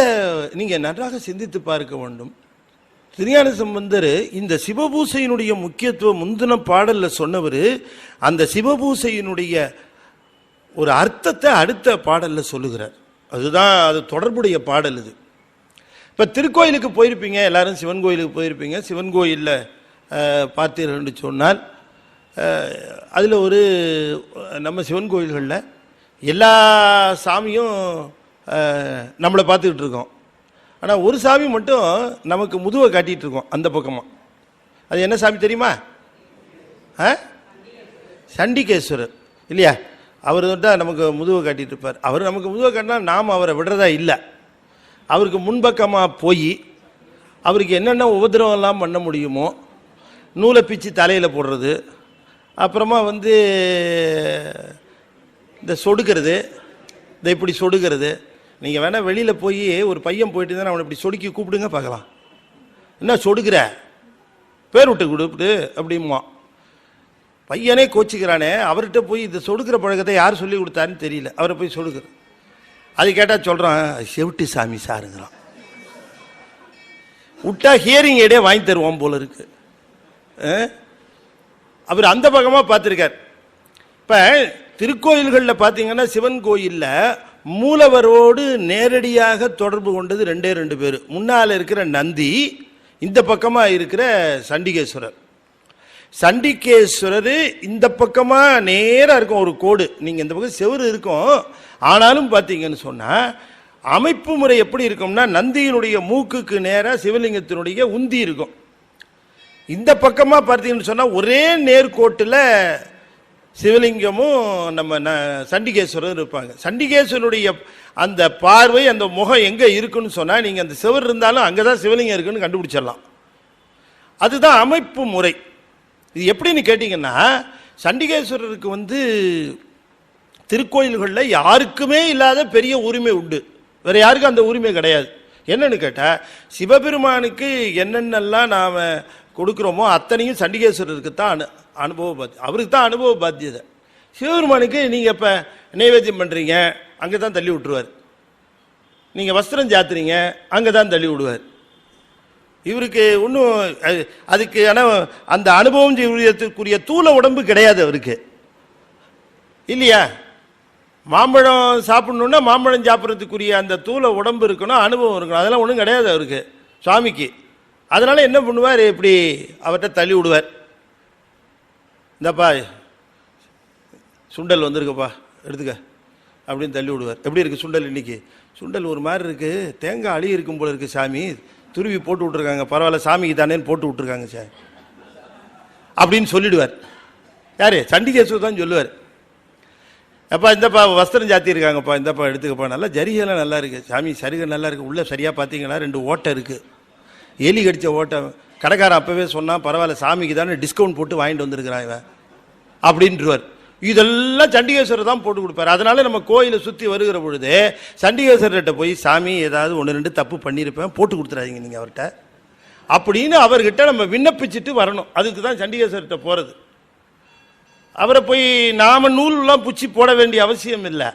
நீங்கள் நன்றாக சிந்தித்து பார்க்க வேண்டும். திருஞான சம்பந்தர் இந்த சிவபூசையினுடைய முக்கியத்துவம் முந்தின பாடலில் சொன்னவர், அந்த சிவபூசையினுடைய ஒரு அர்த்தத்தை அடுத்த பாடலில் சொல்லுகிறார். அதுதான் அது தொடர்புடைய பாடல். இது இப்போ திருக்கோயிலுக்கு போயிருப்பீங்க, எல்லாரும் சிவன் கோயிலுக்கு போயிருப்பீங்க. சிவன் கோயிலில் பார்த்தீர்கள் என்று சொன்னால் அதில் ஒரு நம்ம சிவன் கோயில்களில் எல்லா சாமியும் நம்மளை பார்த்துக்கிட்டு இருக்கோம். ஆனால் ஒரு சாமி மட்டும் நமக்கு முதுவை காட்டிகிட்டு இருக்கோம் அந்த பக்கமாக. அது என்ன சாமி தெரியுமா? சண்டிகேஸ்வரர் இல்லையா? அவர் தான் நமக்கு முதுவை காட்டிகிட்டு இருப்பார். அவர் நமக்கு முதுவை காட்டினா நாம் அவரை விடுறதா இல்லை. அவருக்கு முன்பக்கமாக போய் அவருக்கு என்னென்ன உபதிரவம்லாம் பண்ண முடியுமோ, நூலை பிச்சு தலையில் போடுறது, அப்புறமா இந்த சொடுக்கிறது, இந்த இப்படி சொடுக்கிறது. நீங்கள் வேணால் வெளியில் போய் ஒரு பையன் போயிட்டு தான் அவனை இப்படி சொடுக்கி கூப்பிடுங்க பார்க்கலாம். என்ன சொடுக்கிற, பேர் விட்டு கொடுப்பிட்டு அப்படிமா. பையனே கோச்சிக்கிறானே, அவர்கிட்ட போய் இந்த சொடுக்கிற பழக்கத்தை யார் சொல்லி கொடுத்தாருன்னு தெரியல, அவரை போய் சொடுக்குற. அது கேட்டால் சொல்கிறான், செவிட்டு சாமி சாருங்கிறான். விட்டா ஹியரிங் எடே வாங்கி தருவான் போல இருக்கு. அவர் அந்த பக்கமாக பார்த்துருக்கார். இப்போ திருக்கோயில்களில் பார்த்தீங்கன்னா சிவன் கோயிலில் மூலவரோடு நேரடியாக தொடர்பு கொண்டது 2 பேர். முன்னால் இருக்கிற நந்தி, இந்த பக்கமாக இருக்கிற சண்டிகேஸ்வரர். சண்டிகேஸ்வரர் இந்த பக்கமாக நேராக இருக்கும் ஒரு கோடு, நீங்கள் இந்த பக்கம் செவுறு இருக்கும். ஆனாலும் பார்த்தீங்கன்னு சொன்னால் அமைப்பு முறை எப்படி இருக்கும்னா, நந்தியினுடைய மூக்குக்கு நேராக சிவலிங்கத்தினுடைய உந்தி இருக்கும். இந்த பக்கமாக பார்த்தீங்கன்னு சொன்னால் ஒரே நேர்கோட்டில் சிவலிங்கமும் நம்ம சண்டிகேஸ்வரர் இருப்பாங்க. சண்டிகேஸ்வரனுடைய அந்த பார்வை, அந்த முகம் எங்கே இருக்குன்னு சொன்னால் நீங்கள் அந்த சிவர் இருந்தாலும் அங்கே தான் சிவலிங்கம் இருக்குன்னு கண்டுபிடிச்சிடலாம். அதுதான் அமைப்பு முறை. இது எப்படின்னு கேட்டிங்கன்னா, சண்டிகேஸ்வரருக்கு திருக்கோயில்களில் யாருக்குமே இல்லாத பெரிய உரிமை உண்டு, வேறு யாருக்கும் அந்த உரிமை கிடையாது. என்னன்னு கேட்டால், சிவபெருமானுக்கு என்னென்னலாம் நாம் கொடுக்குறோமோ அத்தனையும் சண்டிகேஸ்வரருக்கு தான் அனுபவ பாத்தியம், அவருக்கு தான் அனுபவ பாத்தியதை. சிவபெருமானுக்கு நீங்கள் இப்போ நைவேத்தியம் பண்ணுறீங்க, அங்கே தான் தள்ளி விட்டுருவார். நீங்கள் வஸ்திரம் சாத்துறீங்க, அங்கே தான் தள்ளி விடுவார். இவருக்கு ஒன்றும் அதுக்கு ஆனால் அந்த அனுபவம் செய்யறதுக்குரிய தூள உடம்பு கிடையாது அவருக்கு, இல்லையா? மாம்பழம் சாப்பிடணுன்னா மாம்பழம் சாப்பிட்றதுக்குரிய அந்த தூள உடம்பு இருக்கணும், அனுபவம் இருக்கணும். அதெல்லாம் ஒன்றும் கிடையாது அவருக்கு, சுவாமிக்கு. அதனால் என்ன பண்ணுவார், இப்படி அவர்கிட்ட தள்ளி விடுவார். இந்தப்பா சுண்டல் வந்திருக்குப்பா எடுத்துக்க அப்படின்னு தள்ளி விடுவார். எப்படி இருக்குது சுண்டல் இன்னைக்கு? சுண்டல் ஒரு மாதிரி இருக்குது, தேங்காய் அழி இருக்கும் போல இருக்குது சாமி, துருவி போட்டு விட்ருக்காங்க, பரவாயில்ல சாமிக்கு தானேன்னு போட்டு விட்ருக்காங்க சார் அப்படின்னு சொல்லிடுவார். யார்? சண்டிகேஸ்வர் தான் சொல்லுவார். அப்பா இந்தப்பா வஸ்திரம் சாத்தியிருக்காங்கப்பா, இந்தப்பா எடுத்துக்கப்பா, நல்லா ஜரிகைலாம் நல்லா இருக்குது சாமி, சரிகை நல்லா இருக்குது, உள்ளே சரியாக பார்த்தீங்கன்னா 2 ஓட்டை இருக்குது, எலி கடித்த ஓட்டை. கடைக்காரன் அப்போவே சொன்னால் பரவாயில்ல சாமிக்கு தானே டிஸ்கவுண்ட் போட்டு வாங்கிட்டு வந்திருக்கிறான் இவன் அப்படின்ட்டுருவார். இதெல்லாம் சண்டிகேஸ்வரர் தான் போட்டு கொடுப்பார். அதனால நம்ம கோயிலை சுற்றி வருகிற பொழுது சண்டிகேஸ்வரர்கிட்ட போய் சாமி ஏதாவது 1-2 தப்பு பண்ணியிருப்பேன் போட்டு கொடுத்துறாதீங்க நீங்கள் அவர்கிட்ட அப்படின்னு அவர்கிட்ட நம்ம விண்ணப்பிச்சுட்டு வரணும். அதுக்கு தான் சண்டிகேஸ்வரர்கிட்ட போகிறது. அவரை போய் நாம நூல்லாம் பிடிச்சி போட வேண்டிய அவசியம் இல்லை,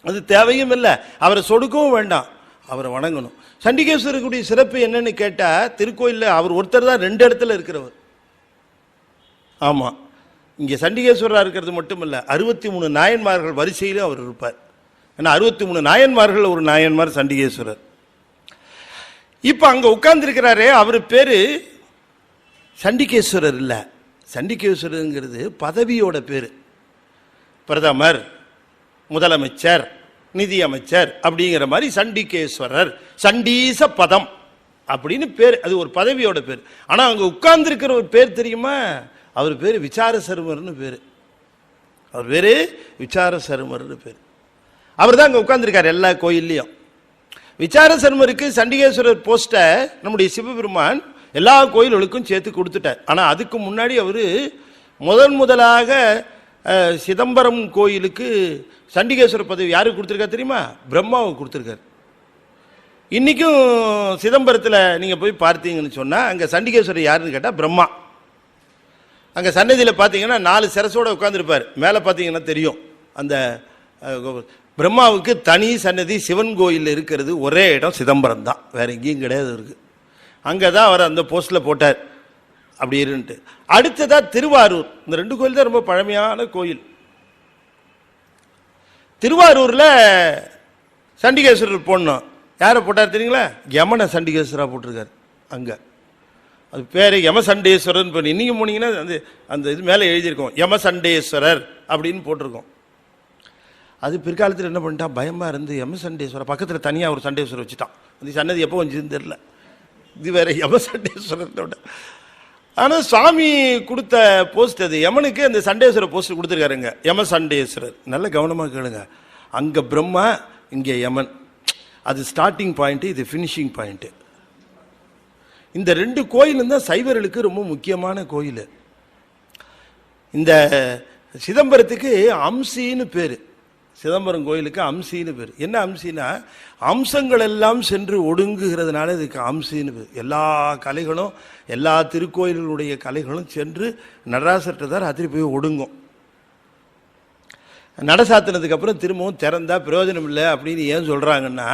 அது தேவையும் இல்லை, அவரை சொடுக்கவும் வேண்டாம், அவரை வணங்கணும். சண்டிகேஸ்வரருக்குடைய சிறப்பு என்னன்னு கேட்டால், திருக்கோயிலில் அவர் ஒருத்தர் தான் 2 இடத்துல இருக்கிறவர். ஆமாம், இங்கே சண்டிகேஸ்வரராக இருக்கிறது மட்டும் இல்லை, 63 நாயன்மார்கள் வரிசையிலும் அவர் இருப்பார். ஏன்னா 63 நாயன்மார்கள் ஒரு நாயன்மார் சண்டிகேஸ்வரர். இப்போ அங்கே உட்கார்ந்துருக்கிறாரே அவர் பேர் சண்டிகேஸ்வரர் இல்லை, சண்டிகேஸ்வரருங்கிறது பதவியோட பேர். பிரதமர், முதலமைச்சர், நிதி அமைச்சர் அப்படிங்கிற மாதிரி சண்டிகேஸ்வரர், சண்டீச பதம் அப்படின்னு பேர், அது ஒரு பதவியோட பேர். ஆனால் அங்கே உட்கார்ந்துருக்கிற ஒரு பேர் தெரியுமா? அவர் பேர் விசார சருமர்னு பேர். அவர் பேர் விசார சருமர்னு பேர். அவர் தான் அங்கே உட்கார்ந்துருக்கார் எல்லா கோயில்லையும். விசார சருமருக்கு சண்டிகேஸ்வரர் போஸ்ட்டை நம்முடைய சிவபெருமான் எல்லா கோயில்களுக்கும் சேர்த்து கொடுத்துட்டார். ஆனால் அதுக்கு முன்னாடி அவர் முதலாக சிதம்பரம் கோயிலுக்கு சண்டிகேஸ்வரர் பதவி யாருக்கு கொடுத்துருக்காரு தெரியுமா? பிரம்மாவுக்கு கொடுத்துருக்கார். இன்றைக்கும் சிதம்பரத்தில் நீங்கள் போய் பார்த்தீங்கன்னு சொன்னால் அங்கே சண்டிகேஸ்வரர் யாருன்னு கேட்டால் பிரம்மா. அங்கே சன்னதியில் பார்த்தீங்கன்னா 4 சிரசோடு உட்காந்துருப்பார். மேலே பார்த்தீங்கன்னா தெரியும் அந்த பிரம்மாவுக்கு தனி சன்னதி சிவன் கோயிலில் இருக்கிறது ஒரே இடம் சிதம்பரம் தான், வேற எங்கேயும் கிடையாது இருக்குது. அங்கே தான் அவர் அந்த போஸ்ட்டில் போட்டார் அப்படி இருந்துட்டு. அடுத்ததாக திருவாரூர். இந்த 2 கோயில் தான் ரொம்ப பழமையான கோயில். திருவாரூரில் சண்டிகேஸ்வரர் போடணும். யாரை போட்டார் தெரியுங்களா? யமனை சண்டிகேஸ்வரராக போட்டிருக்கார். அங்கே அது பேர் யமசண்டேஸ்வரர். இப்போ நீங்கள் போனீங்கன்னா அந்த இது மேலே எழுதியிருக்கோம் யமசண்டேஸ்வரர் அப்படின்னு போட்டிருக்கோம். அது பிற்காலத்தில் என்ன பண்ணிட்டான், பயமாக இருந்து யமசண்டேஸ்வரர் பக்கத்தில் தனியாக ஒரு சண்டேஸ்வரர் வச்சுட்டான். அந்த சன்னதி எப்போ வந்துச்சுன்னு தெரியல. இது வேற யமசண்டேஸ்வரர். ஆனால் சுவாமி கொடுத்த போஸ்ட் அது, யமனுக்கு அந்த சண்டேஸ்வரர் போஸ்ட் கொடுத்துருக்காருங்க, யமசண்டேஸ்வரர். நல்ல கவனமாக கேளுங்க. அங்கே பிரம்மா, இங்கே யமன். அது ஸ்டார்டிங் பாயிண்ட்டு, இது ஃபினிஷிங் பாயிண்ட்டு. இந்த 2 கோயிலும் தான் சைவர்களுக்கு ரொம்ப முக்கியமான கோயில். இந்த சிதம்பரத்துக்கு அம்சின்னு பேர். சிதம்பரம் கோயிலுக்கு அம்சின்னு பேர். என்ன அம்சின்னா, அம்சங்கள் எல்லாம் சென்று ஒடுங்குகிறதுனால இதுக்கு அம்சின்னு பேர். எல்லா கலைகளும், எல்லா திருக்கோயில்களுடைய கலைகளும் சென்று நடராசர்கிட்ட தான் ராத்திரி போய் ஒடுங்கும். நடை சாத்தினதுக்கு அப்புறம் திரும்பவும் திறந்தா பிரயோஜனம் இல்லை அப்படின்னு ஏன் சொல்கிறாங்கன்னா,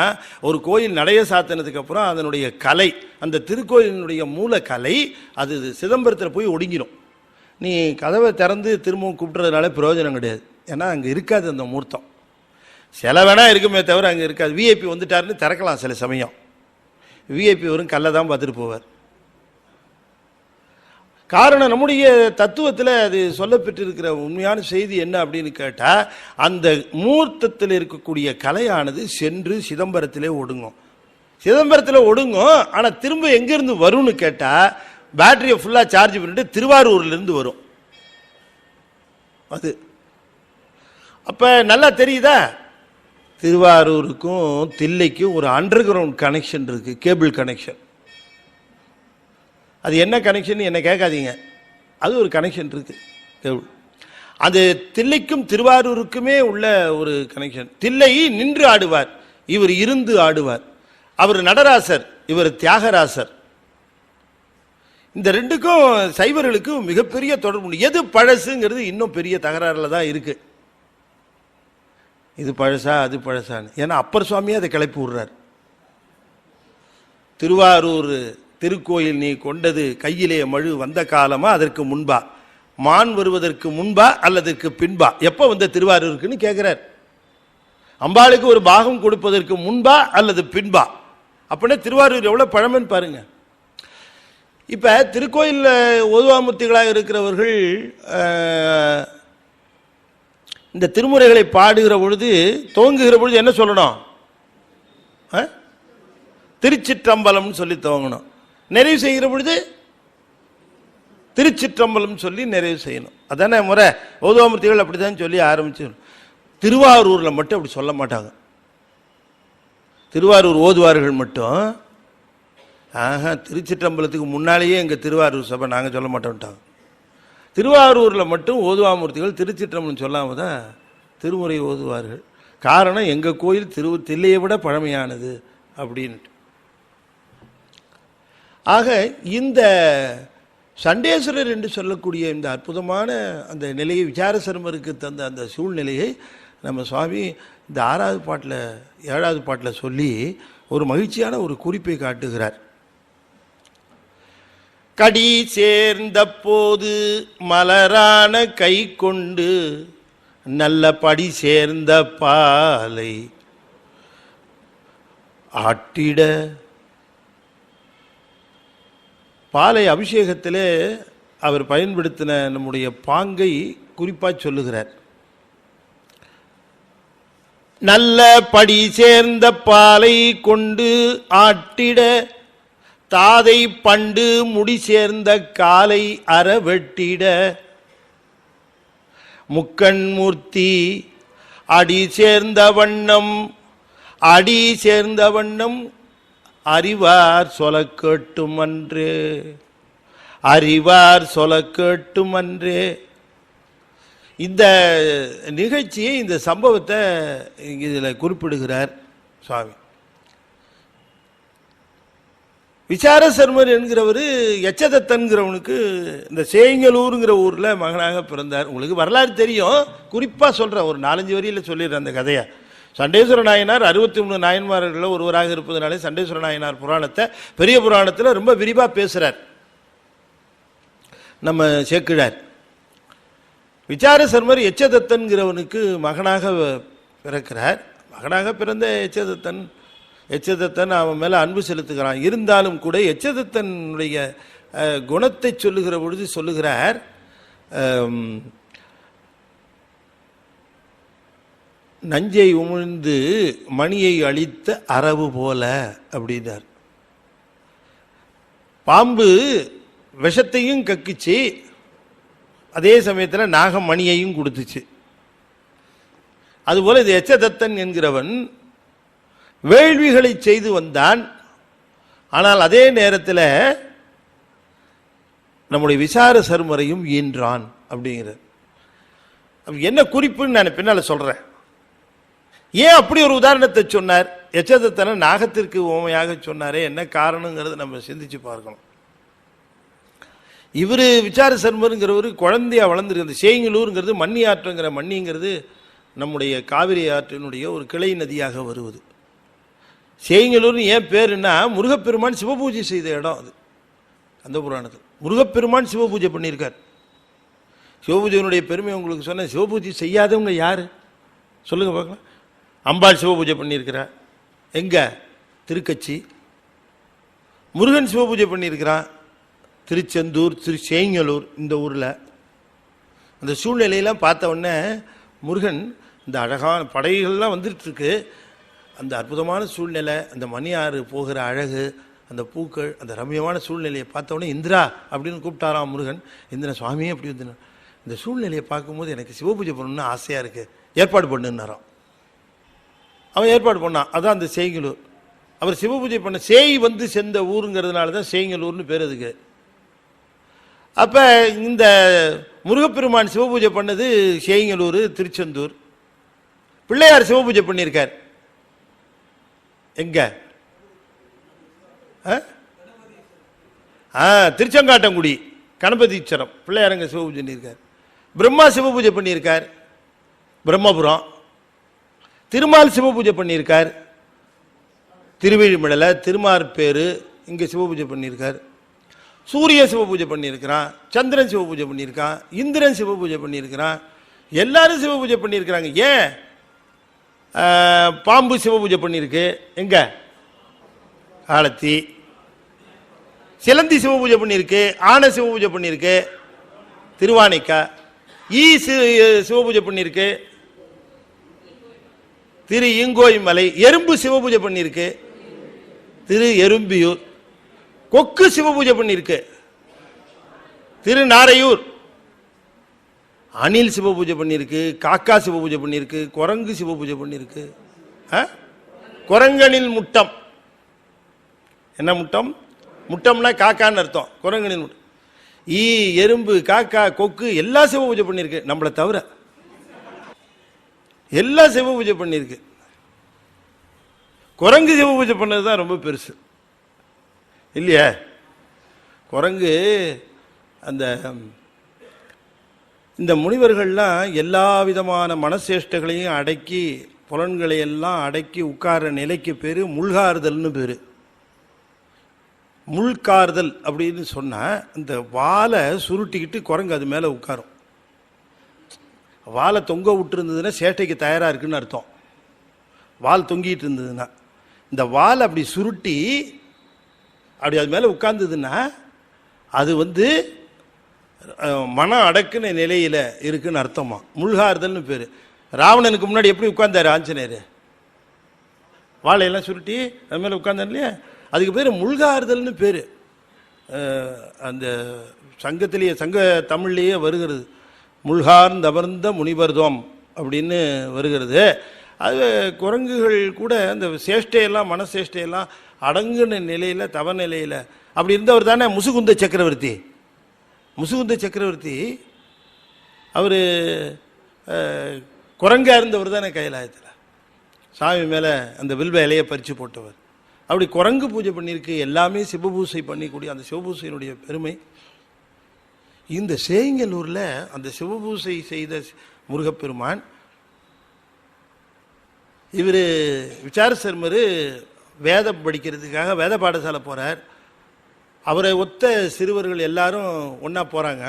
ஒரு கோயில் நடைய சாத்தினதுக்கு அப்புறம் அதனுடைய கலை, அந்த திருக்கோயிலினுடைய மூல கலை அது சிதம்பரத்தில் போய் ஒடுங்கிடும். நீ கதவை திறந்து திரும்பவும் கூப்பிட்றதுனால பிரயோஜனம் கிடையாது. ஏன்னா அங்கே இருக்காது அந்த மூர்த்தம். சில வேணா இருக்குமே தவிர அங்கே இருக்காது. விஐபி வந்துட்டாருன்னு திறக்கலாம் சில சமயம். விஐபி வரும் கல்லை தான் பார்த்துட்டு போவார். காரணம், நம்முடைய தத்துவத்தில் அது சொல்லப்பட்டிருக்கிற உண்மையான செய்தி என்ன அப்படின்னு கேட்டால், அந்த மூர்த்தத்தில் இருக்கக்கூடிய கலையானது சென்று சிதம்பரத்திலே ஒடுங்கும். சிதம்பரத்தில் ஒடுங்கும். ஆனால் திரும்ப எங்கேருந்து வரும்னு கேட்டால், பேட்டரியை ஃபுல்லாக சார்ஜ் பண்ணிட்டு திருவாரூர்லேருந்து வரும். அது அப்போ நல்லா தெரியுதா? திருவாரூருக்கும் தில்லைக்கும் ஒரு அண்டர் கிரவுண்ட் கனெக்ஷன் இருக்குது, கேபிள் கனெக்ஷன். அது என்ன கனெக்ஷன் என்ன கேட்காதீங்க, அது ஒரு கனெக்ஷன் இருக்குது. அது தில்லைக்கும் திருவாரூருக்குமே உள்ள ஒரு கனெக்ஷன். தில்லை நின்று ஆடுவார், இவர் இருந்து ஆடுவார். அவர் நடராசர், இவர் தியாகராசர். இந்த 2க்கும் சைவர்களுக்கும் மிகப்பெரிய தொடர்பு. எது பழசுங்கிறது இன்னும் பெரிய தகராறில் தான் இருக்கு. இது பழசா அது பழசான்னு. ஏன்னா அப்பர் சுவாமியே அதை கிளப்பி விடுறார். திருவாரூர் திருக்கோயில் நீ கொண்டது கையிலே மழு வந்த காலமா அதற்கு முன்பா, மான் வருவதற்கு முன்பா அல்லதற்கு பின்பா, எப்போ வந்த திருவாரூருக்குன்னு கேட்கிறார். அம்பாளுக்கு ஒரு பாகம் கொடுப்பதற்கு முன்பா அல்லது பின்பா. அப்படின்னா திருவாரூர் எவ்வளவு பழமைன்னு பாருங்க. இப்ப திருக்கோயில் ஓதுவாமூர்த்திகளாக இருக்கிறவர்கள் இந்த திருமுறைகளை பாடுகிற பொழுது துவங்குகிற பொழுது என்ன சொல்லணும்? திருச்சிற்றம்பலம்னு சொல்லி துவங்கணும். நிறைவு செய்கிற பொழுது திருச்சிற்றம்பலம் சொல்லி நிறைவு செய்யணும். அதானே முறை. ஓதுவாமூர்த்திகள் அப்படிதான் சொல்லி ஆரம்பிச்சு. திருவாரூரில் மட்டும் அப்படி சொல்ல மாட்டாங்க. திருவாரூர் ஓதுவார்கள் மட்டும் திருச்சிற்றம்பலத்துக்கு முன்னாலேயே எங்கள் திருவாரூர் சபை நாங்கள் சொல்ல மாட்டோம்ட்டாங்க. திருவாரூரில் மட்டும் ஓதுவாமூர்த்திகள் திருச்சிற்றம்பலம் சொல்லாமல் தான் திருமுறை ஓதுவார்கள். காரணம், எங்கள் கோயில் தில்லையை விட பழமையானது அப்படின்ட்டு. ஆக இந்த சண்டேஸ்வரர் என்று சொல்லக்கூடிய இந்த அற்புதமான அந்த நிலையை, விசாரசர்மருக்கு தந்த அந்த சூழ்நிலையை நம்ம சுவாமி இந்த 6வது பாட்டில் 7வது பாட்டில் சொல்லி ஒரு மகிழ்ச்சியான ஒரு குறிப்பை காட்டுகிறார். கடி சேர்ந்த போது மலரான கை கொண்டு நல்ல படி சேர்ந்த பாலை ஆட்டிட. பாலை அபிஷேகத்திலே அவர் பயன்படுத்தின நம்முடைய பாங்கை குறிப்பாக சொல்லுகிறார். நல்ல படி சேர்ந்த பாலை கொண்டு ஆட்டிட தாதை பண்டு முடி சேர்ந்த காலை அறவெட்டிட முக்கண் மூர்த்தி அடி சேர்ந்த வண்ணம் அறிவார் சொல கேட்டும் அன்றே, அறிவார் சொல கேட்டும் அன்றே. இந்த நிகழ்ச்சியை, இந்த சம்பவத்தை இதில் குறிப்பிடுகிறார் சுவாமி. விசாரசர்மர் என்கிறவர் எச்சதத்தன்கிறவனுக்கு இந்த சேங்கலூருங்கிற ஊரில் மகனாக பிறந்தார். உங்களுக்கு வரலாறு தெரியும், குறிப்பாக சொல்கிறேன், ஒரு 4-5 வரியில் சொல்லிடுறேன் அந்த கதையை. சண்டேஸ்வர நாயனார் 63 நாயன்மார்களில் ஒருவராக இருப்பதனாலே சண்டேஸ்வர நாயனார் புராணத்தை பெரிய புராணத்தில் ரொம்ப விரிவாக பேசுகிறார் நம்ம சேக்கிழார். விசாரசர்மர் எச்சதத்தன்கிறவனுக்கு மகனாக பிறக்கிறார். மகனாக பிறந்த எச்சதத்தன் அவன் மேலே அன்பு செலுத்துகிறான். இருந்தாலும் கூட எச்சதத்தனுடைய குணத்தை சொல்லுகிற பொழுது சொல்லுகிறார், நஞ்சை உமிழ்ந்து மணியை அழித்த அரவு போல அப்படின்னார். பாம்பு விஷத்தையும் கக்கிச்சு, அதே சமயத்தில் நாகம் மணியையும் கொடுத்துச்சு. அதுபோல இது எச்சதத்தன் என்கிறவன் வேள்விகளை செய்து வந்தான். ஆனால் அதே நேரத்தில் நம்முடைய விசாரசர்மரையும் ஈன்றான் அப்படிங்கிறார். என்ன குறிப்புன்னு நான் பின்னால் சொல்றேன். ஏன் அப்படி ஒரு உதாரணத்தை சொன்னார்? எச்சதத்தனை நாகத்திற்கு உவமையாக சொன்னாரே, என்ன காரணங்கிறது நம்ம சிந்திச்சு பார்க்கணும். இவர் விசாரசர்மருங்கிறவர் குழந்தையா வளர்ந்துருக்கு. சேங்கலூருங்கிறது மண்ணி ஆற்றுங்கிற, மண்ணிங்கிறது நம்முடைய காவிரி ஆற்றினுடைய ஒரு கிளை நதியாக வருவது. சேங்கலூர்னு ஏன் பேருன்னா, முருகப்பெருமான் சிவபூஜை செய்த இடம் அது. அந்த புராணத்தில் முருகப்பெருமான் சிவபூஜை பண்ணியிருக்கார். சிவபூஜையினுடைய பெருமை உங்களுக்கு சொன்ன, சிவபூஜை செய்யாதவங்க யாரு சொல்லுங்க பார்க்கலாம். அம்பாள் சிவபூஜை பண்ணியிருக்கிறார். எங்க? திருக்கச்சி. முருகன் சிவபூஜை பண்ணியிருக்கிறான் திருச்செந்தூர், சேங்கலூர், இந்த ஊரில். அந்த சூழ்நிலையெல்லாம் பார்த்த உடனே முருகன் இந்த அழகான படைகள்லாம் வந்துட்டு இருக்கு, அந்த அற்புதமான சூழ்நிலை, அந்த மணியாறு போகிற அழகு, அந்த பூக்கள், அந்த ரம்யமான சூழ்நிலையை பார்த்த உடனே இந்திரா அப்படின்னு கூப்பிட்டாராம் முருகன். இந்திரன் சுவாமியே அப்படி வந்து இந்த சூழ்நிலையை பார்க்கும்போது எனக்கு சிவபூஜை பண்ணணும்னு ஆசையாக இருக்குது, ஏற்பாடு பண்ணுன்னாராம். அவன் ஏற்பாடு பண்ணான். அதான் அந்த சேங்கலூர். அவர் சிவபூஜை பண்ண சேய் வந்து சென்ற ஊருங்கிறதுனால தான் சேங்கலூர்னு பேர் அதுக்கு. அப்போ இந்த முருகப்பெருமான் சிவபூஜை பண்ணது சேங்கலூர், திருச்செந்தூர். பிள்ளையார் சிவபூஜை பண்ணியிருக்கார் எங்க? திருச்செங்காட்டங்குடி கணபதீஸ்வரம் பிள்ளையாரங்க சிவபூஜை பண்ணியிருக்கார். பிரம்மா சிவபூஜை பண்ணியிருக்கார் பிரம்மபுரம். திருமால் சிவபூஜை பண்ணியிருக்கார் திருவிழிமலை, திருமார்பேரு, இங்கே சிவபூஜை பண்ணியிருக்கார். சூரிய சிவபூஜை பண்ணியிருக்கிறான், சந்திரன் சிவபூஜை பண்ணியிருக்கான், இந்திரன் சிவபூஜை பண்ணியிருக்கிறான், எல்லாரும் சிவபூஜை பண்ணியிருக்கிறாங்க. ஏன்? பாம்பு சிவபூஜை பண்ணியிருக்கு எங்க? காலத்தி. சிலந்தி சிவபூஜை பண்ணியிருக்கு, ஆனை சிவபூஜை பண்ணியிருக்கு திருவானைக்கா. ஈ சிவபூஜை பண்ணியிருக்கு திரு ஈங்கோய் மலை. எறும்பு சிவபூஜை பண்ணியிருக்கு, திரு எறும்பியூர். கொக்கு சிவபூஜை பண்ணியிருக்கு, திரு நாரையூர். அணில் சிவபூஜை பண்ணியிருக்கு, காக்கா சிவபூஜை பண்ணியிருக்கு, குரங்கு சிவபூஜை பண்ணியிருக்கு. குரங்கனில் முட்டம். என்ன முட்டம்? முட்டம்னா காக்கான்னு அர்த்தம். குரங்கனில் முட்டம். ஈ, எறும்பு, காக்கா, கொக்கு எல்லாம் சிவபூஜை பண்ணியிருக்கு. நம்மளை தவிர எல்லாம் சிவபூஜை பண்ணியிருக்கு. குரங்கு சிவபூஜை பண்ணது தான் ரொம்ப பெருசு இல்லையா? குரங்கு அந்த இந்த முனிவர்கள்லாம் எல்லா விதமான மனசேஷ்டைகளையும் அடக்கி, புலன்களை எல்லாம் அடக்கி உட்கார்ற நிலைக்கு பேர் முள்காறுதல்னு பேர். முள்காறுதல் அப்படின்னு சொன்னால் இந்த வாலை சுருட்டிக்கிட்டு குரங்கு அது மேலே உட்காரும். வாலை தொங்க விட்டுருந்ததுன்னா சேட்டைக்கு தயாராக இருக்குன்னு அர்த்தம். வால் தொங்கிட்டு இருந்ததுன்னா, இந்த வால் அப்படி சுருட்டி அப்படி அது மேலே உட்கார்ந்ததுன்னா அது மன அடக்குன நிலையில் இருக்குன்னு அர்த்தமா. முள்காறுதல்னு பேர். ராவணனுக்கு முன்னாடி எப்படி உட்கார்ந்தாரு ஆஞ்சநேயர்? வாழையெல்லாம் சுருட்டி அது மேலே உட்கார்ந்தார் இல்லையா? அதுக்கு பேர் முள்காறுதல்னு பேர். அந்த சங்கத்திலேயே, சங்க தமிழ்லேயே வருகிறது. முள்கார்ந்தமர்ந்த முனிவர்தோம் அப்படின்னு வருகிறது. அது குரங்குகள் கூட அந்த சேஷ்டையெல்லாம், மனசேஷ்டையெல்லாம் அடங்குன நிலையில், தவ நிலையில் அப்படி இருந்தவர் தானே முசுகுந்த சக்கரவர்த்தி. முசுகுந்த சக்கரவர்த்தி அவர் குரங்காக இருந்தவர் தானே கைலாயத்தில். சாமி மேலே அந்த வில்வ இலையை பறித்து போட்டவர். அப்படி குரங்கு பூஜை பண்ணியிருக்கு. எல்லாமே சிவபூசை பண்ணிக்கூடிய அந்த சிவபூசையினுடைய பெருமை. இந்த சேங்கலூரில் அந்த சிவபூசை செய்த முருகப்பெருமான், இவர் விசார சர்மர் வேதம் படிக்கிறதுக்காக வேத பாடசாலை போகிறார். அவரை ஒத்த சிறுவர்கள் எல்லாரும் ஒன்றா போகிறாங்க.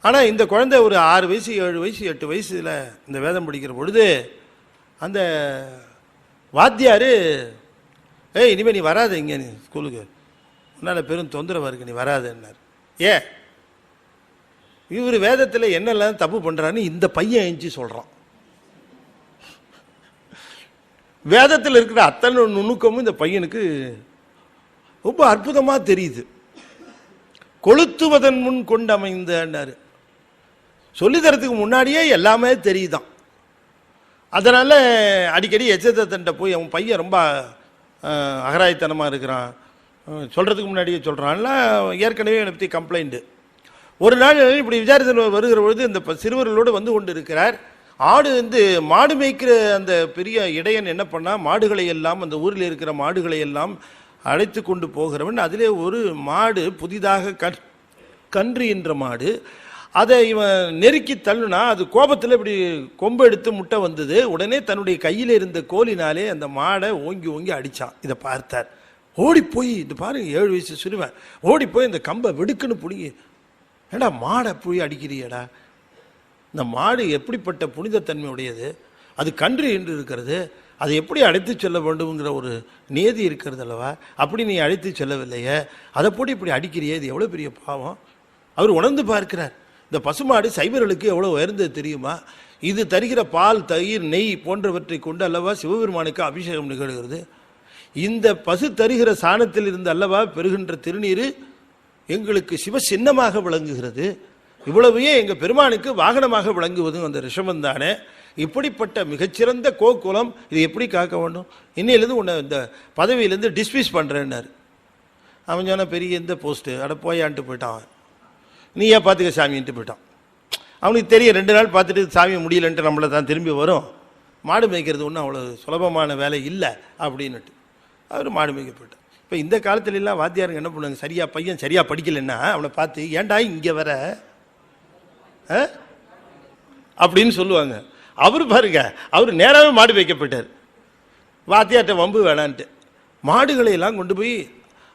ஆனால் இந்த குழந்தை ஒரு 6 வயசு 7 வயசு 8 வயசில் இந்த வேதம் படிக்கிற பொழுது அந்த வாத்தியார், இனிமேல் நீ வராத இங்கே, நீ ஸ்கூலுக்கு உன்னால் பெரும் தொந்தரவாக இருக்கு, நீ வராதுன்னார். ஏன்? இவர் வேதத்தில் என்னெல்லாம் தப்பு பண்ணுறான்னு இந்த பையன் எஞ்சி சொல்கிறான். வேதத்தில் இருக்கிற அத்தனை நுணுக்கமும் இந்த பையனுக்கு ரொம்ப அற்புதமாக தெரியுது. கொளுத்துவதன் முன் கொண்டு அமைந்தார். சொல்லித்தரத்துக்கு முன்னாடியே எல்லாமே தெரியுதான். அதனால் அடிக்கடி எச்சத்தன்ட்ட போய் அவன் பையன் ரொம்ப அகராய்த்தனமாக இருக்கிறான், சொல்கிறதுக்கு முன்னாடியே சொல்கிறான்லாம் ஏற்கனவே என்னை பற்றி கம்ப்ளைண்ட்டு. ஒரு நாள் இப்படி விசாரித்து வருகிற பொழுது இந்த சிறுவர்களோடு வந்து கொண்டு இருக்கிறார். மாடு மேய்க்கிற அந்த பெரிய இடையன் என்ன பண்ணால், மாடுகளை எல்லாம், அந்த ஊரில் இருக்கிற மாடுகளை எல்லாம் அழைத்து கொண்டு போகிறவன். அதிலே ஒரு மாடு புதிதாக கன்று என்ற மாடு, அதை இவன் நெருக்கி தள்ளுனா அது கோபத்தில் இப்படி கொம்பு எடுத்து முட்டை வந்தது. உடனே தன்னுடைய கையில் இருந்த கோலினாலே அந்த மாடை ஓங்கி ஓங்கி அடித்தான். இதை பார்த்தார். ஓடிப்போய், இது பாருங்க 7 வயசு சிறுவன், ஓடிப்போய் இந்த கம்பை வெடுக்குன்னு பிடிங்கி, ஏடா மாடை போய் அடிக்கிறியடா, இந்த மாடு எப்படிப்பட்ட புனிதத்தன்மை உடையது, அது கன்று என்று இருக்கிறது, அதை எப்படி அழைத்து செல்ல வேண்டும்ங்கிற ஒரு நியதி இருக்கிறது அல்லவா, அப்படி நீ அழைத்து செல்லவில்லையே, அதை போட்டு இப்படி அடிக்கிறியே, இது எவ்வளோ பெரிய பாவம். அவர் உணர்ந்து பார்க்கிறார். இந்த பசுமாடு சைவர்களுக்கு எவ்வளோ உயர்ந்தது தெரியுமா? இது தருகிற பால், தயிர், நெய் போன்றவற்றை கொண்டு அல்லவா சிவபெருமானுக்கு அபிஷேகம் நிகழ்கிறது. இந்த பசு தருகிற சாணத்தில் இருந்து அல்லவா பெறுகின்ற திருநீர் எங்களுக்கு சிவ சின்னமாக விளங்குகிறது. இவ்வளவையே எங்கள் பெருமானுக்கு வாகனமாக விளங்குவதும் அந்த ரிஷபம் தானே. இப்படிப்பட்ட மிகச்சிறந்த கோகுலம், இது எப்படி காக்க வேண்டும்? இன்னிலேருந்து உன்னை இந்த பதவியிலேருந்து டிஸ்மிஸ் பண்ணுறேன்னாரு. அவன் சொன்ன பெரிய இந்த போஸ்ட்டு, அட போயான்ட்டு போயிட்டான். நீ ஏன் பார்த்துக்க சாமின்ட்டு போயிட்டான். அவனுக்கு தெரியும் 2 நாள் பார்த்துட்டு சாமி முடியலன்ட்டு நம்மளை தான் திரும்பி வரும். மாடு மேய்க்கிறது ஒன்றும் அவ்வளோ சுலபமான வேலை இல்லை அப்படின்னுட்டு அவர் மாடு மேய்க்க போயிட்டான். இப்போ இந்த காலத்துலலாம் வாத்தியாருங்க என்ன பண்ணுவாங்க, பையன் சரியாக படிக்கலைன்னா அவனை பார்த்து ஏன்டா இங்கே வர அப்படின்னு சொல்லுவாங்க. அவர் பாருங்க, அவர் நேராகவே மாடு மேய்க்க போயிட்டார். வாத்தியார்ட்ட வம்பு வேணான்ட்டு மாடுகளை எல்லாம் கொண்டு போய்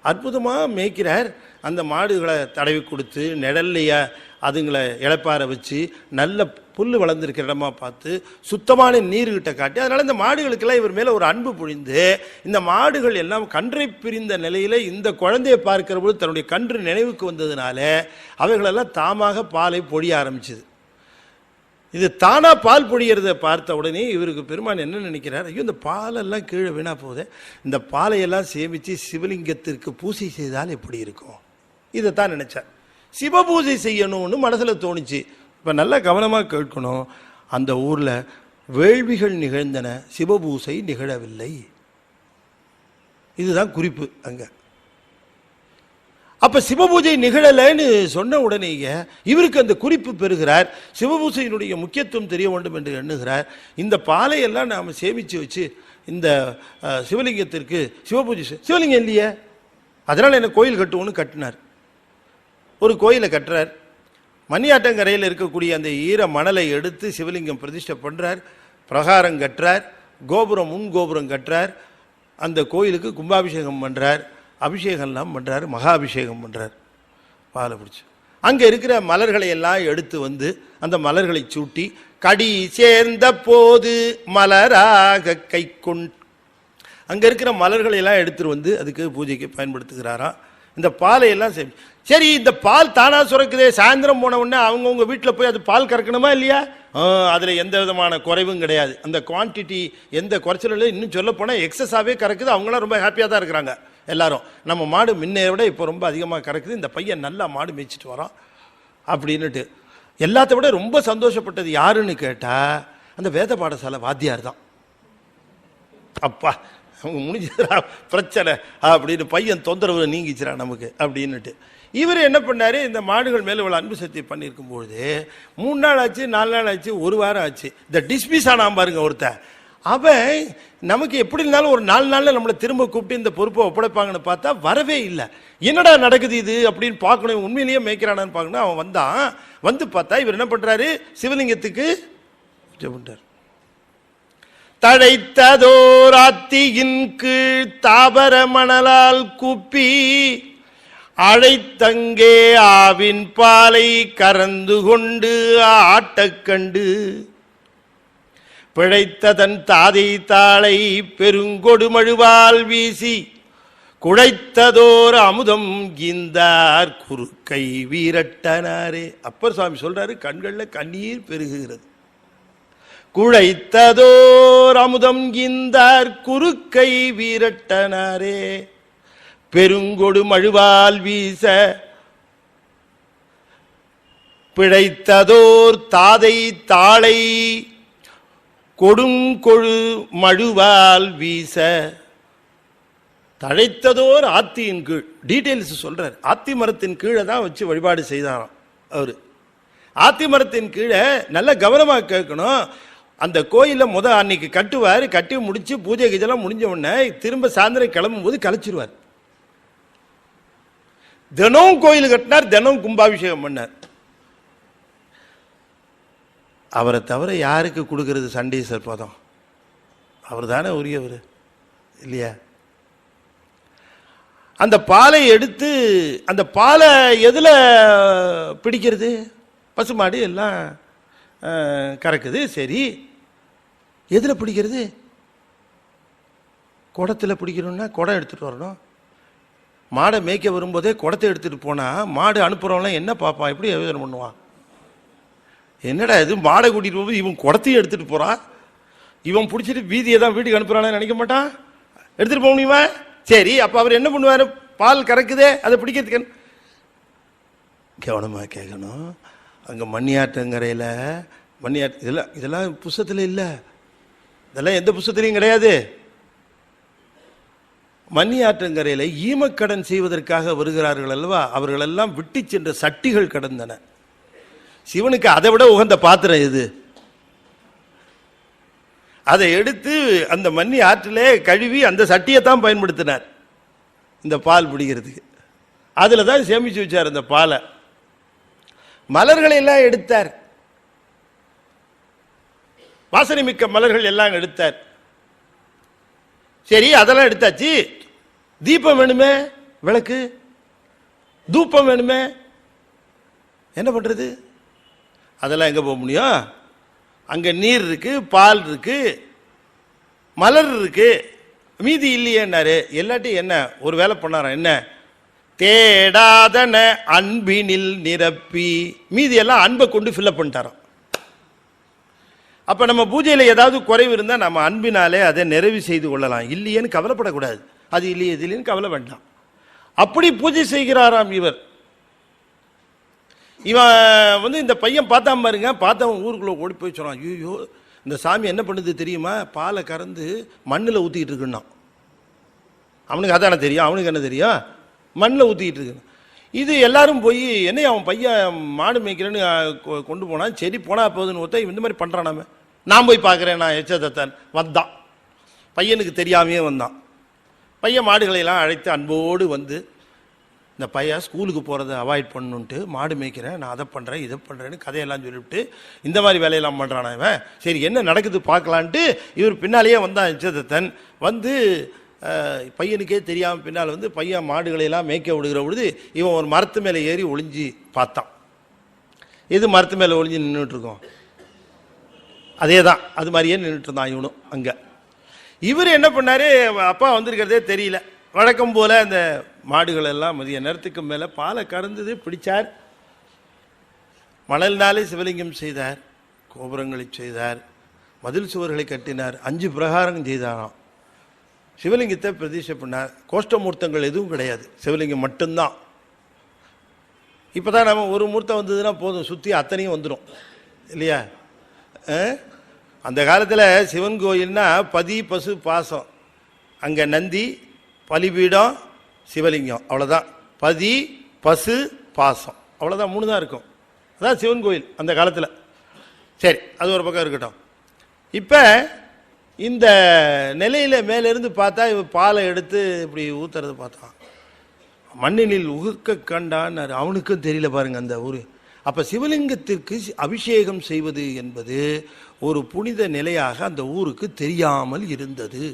அற்புதமாக மேய்க்கிறார். அந்த மாடுகளை தடவி கொடுத்து நிழல்லையா அதுங்களை இழப்பார வச்சு நல்ல புல் வளர்ந்துருக்கிற இடமா பார்த்து சுத்தமான நீர்கிட்ட காட்டி, அதனால் இந்த மாடுகளுக்கெல்லாம் இவர் மேலே ஒரு அன்பு பொழிந்து, இந்த மாடுகள் எல்லாம் கன்றை பிரிந்த நிலையில் இந்த குழந்தையை பார்க்கிற போது தன்னுடைய கன்று நினைவுக்கு வந்ததுனால அவைகளெல்லாம் தாமாக பாலை பொழிய ஆரம்பிச்சுது. இது தானா பால் பொழியறதை பார்த்த உடனே இவருக்கு பெருமான் என்ன நினைக்கிறார், ஐயோ இந்த பாலெல்லாம் கீழே வீணா போகுது, இந்த பாலையெல்லாம் சேமித்து சிவலிங்கத்திற்கு பூஜை செய்தால் எப்படி இருக்கும், இதைத்தான் நினைச்சார். சிவபூஜை செய்யணும்னு மனசில் தோணுச்சு. இப்போ நல்லா கவனமாக கேட்கணும், அந்த ஊரில் வேள்விகள் நிகழ்ந்தன, சிவபூசை நிகழவில்லை. இதுதான் குறிப்பு அங்கே. அப்போ சிவபூஜை நிகழலைன்னு சொன்ன உடனேயே இவருக்கு அந்த குறிப்பு பெறுகிறார். சிவபூஜையினுடைய முக்கியத்துவம் தெரிய வேண்டும் என்று எண்ணுகிறார். இந்த பாலையெல்லாம் நாம் சேமித்து வச்சு இந்த சிவலிங்கத்திற்கு சிவபூஜை சிவலிங்கம் இல்லையே, அதனால் என்ன கோயில் கட்டுவோன்னு கட்டினார். ஒரு கோயிலை கட்டுறார். மணியாட்டங்கரையில் இருக்கக்கூடிய அந்த ஈர மணலை எடுத்து சிவலிங்கம் பிரதிஷ்டை பண்ணுறார். பிரகாரம் கட்டுறார். கோபுரம், முன் கோபுரம் கட்டுறார். அந்த கோயிலுக்கு கும்பாபிஷேகம் பண்ணுறார். அபிஷேகம்லாம் பண்ணுறார். மகாபிஷேகம் பண்ணுறார். பாலை பிடிச்சி அங்கே இருக்கிற மலர்களை எல்லாம் எடுத்து வந்து அந்த மலர்களை சூட்டி கடி சேர்ந்த போது மலராக கை கொண்டு அங்கே இருக்கிற மலர்களை எல்லாம் எடுத்துட்டு வந்து அதுக்கு பூஜைக்கு பயன்படுத்துகிறாராம். இந்த பாலை எல்லாம் சரி, இந்த பால் தானா சுரக்குதே, சாயந்தரம் போன உடனே அவங்கவுங்க வீட்டில் போய் அது பால் கறக்கணுமா இல்லையா? அதில் எந்த விதமான குறைவும் கிடையாது. அந்த குவான்டிட்டி எந்த குறைச்சலும் இல்லை. இன்னும் சொல்ல போனால் எக்ஸஸாகவே கறக்குது. அவங்களாம் ரொம்ப ஹாப்பியாக தான் இருக்கிறாங்க எல்லாரும். நம்ம மாடு முன்னைய விட இப்போ ரொம்ப அதிகமாக கறக்குது, இந்த பையன் நல்லா மாடு மேய்ச்சிட்டு வரான் அப்படின்னுட்டு எல்லாத்த விட ரொம்ப சந்தோஷப்பட்டது யாருன்னு கேட்டால் அந்த வேத பாடசாலை வாத்தியார் தான். அப்பா அவங்க முடிஞ்சா பிரச்சனை அப்படின்னு, பையன் தொந்தரவு நீங்கிச்சிரா நமக்கு அப்படின்னுட்டு இவர் என்ன பண்ணார், இந்த மாடுகள் மேலே இவ்வளோ அன்பு சக்தி பண்ணியிருக்கும்பொழுது 3 நாள் ஆச்சு, 4 நாள் ஆச்சு, 1 வாரம் ஆச்சு. இந்த டிஸ்மிஸ் ஆனான் பாருங்க ஒருத்தன், அவன் நமக்கு எப்படி இருந்தாலும் ஒரு 4 நாளில் நம்மளை திரும்ப கூப்பிட்டு இந்த பொறுப்பை ஒப்படைப்பாங்கன்னு பார்த்தா வரவே இல்லை. என்னடா நடக்குது இது அப்படின்னு பார்க்கணும், உண்மையிலேயே மேய்க்கிறானான்னு பார்க்கணும். அவன் வந்தான். வந்து பார்த்தா இவர் என்ன பண்ணுறாரு, சிவலிங்கத்துக்கு பண்ணுறார். தழைத்ததோர் ஆத்தியின் கீழ் தாபர மணலால் குப்பி அழைத்தங்கே ஆவின் பாலை கறந்து கொண்டு ஆட்டக்கண்டு பிழைத்ததன் தாதை தாளை பெருங்கொடுமழுவால் வீசி குழைத்ததோர் அமுதம் கீந்தார் குறுக்கை வீரட்டனாரே. அப்பர் சுவாமி சொல்றாரு, கண்களில் கண்ணீர் பெருகுகிறது. குழைத்ததோர் அமுதம் கீந்தார் குறுக்கை வீரட்டனாரே பெருங்கொடு மழுவால் வீச பிழைத்ததோர் தாதை தாளை கொடுங்கொழு மழுவால் வீச. தழைத்ததோர் ஆத்தியின் கீழ், டீட்டெயில்ஸ் சொல்றார். ஆத்தி மரத்தின் கீழே தான் வச்சு வழிபாடு செய்தாராம் அவரு. ஆத்தி மரத்தின் கீழே நல்ல கவனமாக கேட்கணும். அந்த கோயிலில் அன்னைக்கு கட்டுவார். கட்டி முடிச்சு பூஜை கீஜெல்லாம் முடிஞ்ச உடனே திரும்ப சாயந்தரம் கிளம்பும் போது கலைச்சிருவார். தினம் கோயில் கட்டினார், தினம் கும்பாபிஷேகம் பண்ணார். அவரை தவிர யாருக்கு கொடுக்கறது சண்டீசர் பதம்? அவர் தானே உரியவர் இல்லையா? அந்த பாலை எடுத்து, அந்த பாலை எதில் பிடிக்கிறது? பசுமாடு எல்லாம் கறக்குது, சரி, எதில் பிடிக்கிறது? குடத்தில் பிடிக்கணும்னா குடம் எடுத்துகிட்டு வரணும். மாடை மேய்க்க வரும்போதே குடத்தை எடுத்துகிட்டு போனால் மாடு அனுப்புகிறவங்களாம் என்ன பார்ப்பான், எப்படி யோசனை பண்ணுவான்? என்னடா இது, மாடை கூட்டிகிட்டு போகும்போது இவன் குடத்தையும் எடுத்துகிட்டு போகிறான், இவன் பிடிச்சிட்டு வீதியை தான் வீட்டுக்கு அனுப்புகிறான்னு நினைக்க மாட்டான்? எடுத்துகிட்டு போக முடியுமா? சரி, அப்போ அவர் என்ன பண்ணுவார்? பால் கறக்குதே, அதை பிடிக்கிறதுக்கு கவனமாக கேட்கணும். அங்கே மணியாட்டங்கரையில் இதெல்லாம் புஸ்தகத்தில் இல்லை, இதெல்லாம் எந்த புஸ்தகத்திலையும் கிடையாது. மணியாற்றங்கரையில் ஈமக்கடன் செய்வதற்காக வருகிறார்கள் அல்லவா, அவர்களெல்லாம் விட்டு சென்ற சட்டிகள் கடந்தன. சிவனுக்கு அதை விட உகந்த பாத்திரம் எது? அதை எடுத்து அந்த மண்ணி ஆற்றிலே கழுவி அந்த சட்டியை தான் பயன்படுத்தினார் இந்த பால் பிடிக்கிறதுக்கு. அதில் தான் சேமிச்சு வச்சார் இந்த பாலை. மலர்களை எல்லாம் எடுத்தார், வாசனை மிக்க மலர்கள் எல்லாம் எடுத்தார். சரி, அதெல்லாம் எடுத்தாச்சு. தீபம் வேணுமே, விளக்கு, தூபம் வேணுமே, என்ன பண்றது? அதெல்லாம் எங்க போக முடியும்? அங்க நீர் இருக்கு, பால் இருக்கு, மலர் இருக்கு, மீதி இல்லையேன்னாரு. எல்லாத்தையும் என்ன ஒரு வேலை பண்ணாராம், என்ன தேடாதன அன்பினில் நிரப்பி, மீதி எல்லாம் அன்பை கொண்டு ஃபில்லப் பண்ணிட்டாராம். அப்போ நம்ம பூஜையில் ஏதாவது குறைவு இருந்தால் நம்ம அன்பினாலே அதை நிறைவு செய்து கொள்ளலாம், இல்லையேன்னு கவலைப்படக்கூடாது. அது இல்லையே இது இல்லைன்னு கவலை வேண்டாம். அப்படி பூஜை செய்கிறாராம் இவர். இவன் இந்த பையன் பார்த்தான் பாருங்க, பார்த்தவன் ஊருக்குள்ளே ஓடி போய் சொன்னான், ஐயோ இந்த சாமி என்ன பண்ணுது தெரியுமா, பாலை கறந்து மண்ணில் ஊற்றிக்கிட்டு இருக்குன்னா. அவனுக்கு அதானே தெரியும், அவனுக்கு என்ன தெரியும், மண்ணில் ஊற்றிக்கிட்டு இருக்கு. இது எல்லாரும் போய் என்ன அவன் பையன் மாடு மேய்க்கிறேன்னு கொண்டு போனான், சரி போனா போகுதுன்னு ஒருத்தன் இந்த மாதிரி பண்ணுறான். நான் போய் பார்க்குறேன், நான் எச்சதத்தன் வந்தான், பையனுக்கு தெரியாமையே வந்தான். பையன் மாடுகளையெல்லாம் அழைத்து அன்போடு வந்து, இந்த பையன் ஸ்கூலுக்கு போகிறத அவாய்ட் பண்ணணுன்ட்டு மாடு மேய்க்கிறேன், நான் அதை பண்ணுறேன் இதை பண்ணுறேன்னு கதையெல்லாம் சொல்லிவிட்டு இந்த மாதிரி வேலையெல்லாம் பண்ணுறான் இவன். சரி என்ன நடக்குது பார்க்கலான்ட்டு இவர் பின்னாலேயே வந்தான் எச்சதத்தன். வந்து பையனுக்கே தெரியாமல் பின்னால் வந்து பையன் மாடுகளையெல்லாம் மேய்க்க விடுகிற பொழுது இவன் ஒரு மரத்து மேலே ஏறி ஒளிஞ்சி பார்த்தான். இது மரத்து மேலே ஒளிஞ்சி நின்றுட்டுருக்கோம், அதே தான், அது மாதிரியே நின்றுட்டு இருந்தான் இவனும் அங்கே. இவர் என்ன பண்ணார், அப்பா வந்திருக்கிறதே தெரியல. வழக்கம் போல் அந்த மாடுகள் எல்லாம் மதிய நேரத்துக்கு மேலே பாலை கறந்தது பிடிச்சார். மணல்னாலே சிவலிங்கம் செய்தார், கோபுரங்களை செய்தார், மதில் சுவர்களை கட்டினார், 5 பிரகாரம் செய்தாராம். சிவலிங்கத்தை பிரதிஷ்டை பண்ணார். கோஷ்டமூர்த்தங்கள் எதுவும் கிடையாது, சிவலிங்கம் மட்டும்தான். இப்போ தான் நம்ம ஒரு மூர்த்தம் வந்ததுன்னா போதும், சுற்றி அத்தனையும் வந்துடும் இல்லையா. அந்த காலத்தில் சிவன் கோயில்னா பதி பசு பாசம், அங்கே நந்தி பலிபீடம் சிவலிங்கம், அவ்வளோதான். பதி பசு பாசம், அவ்வளோதான், 3 தான் இருக்கும். அதான் சிவன் கோயில் அந்த காலத்தில். சரி, அது ஒரு பக்கம் இருக்கட்டும். இப்போ இந்த நிலையில் மேலேருந்து பார்த்தா இவன் பாலை எடுத்து இப்படி ஊற்றுறது பார்த்தான். மண்ணினில் உகுக்க கண்டான்னு அவனுக்கும் தெரியல பாருங்க அந்த ஊர். அப்போ சிவலிங்கத்திற்கு அபிஷேகம் செய்வது என்பது ஒரு புனித நிலையாக அந்த ஊருக்கு தெரியாமல் இருந்தது.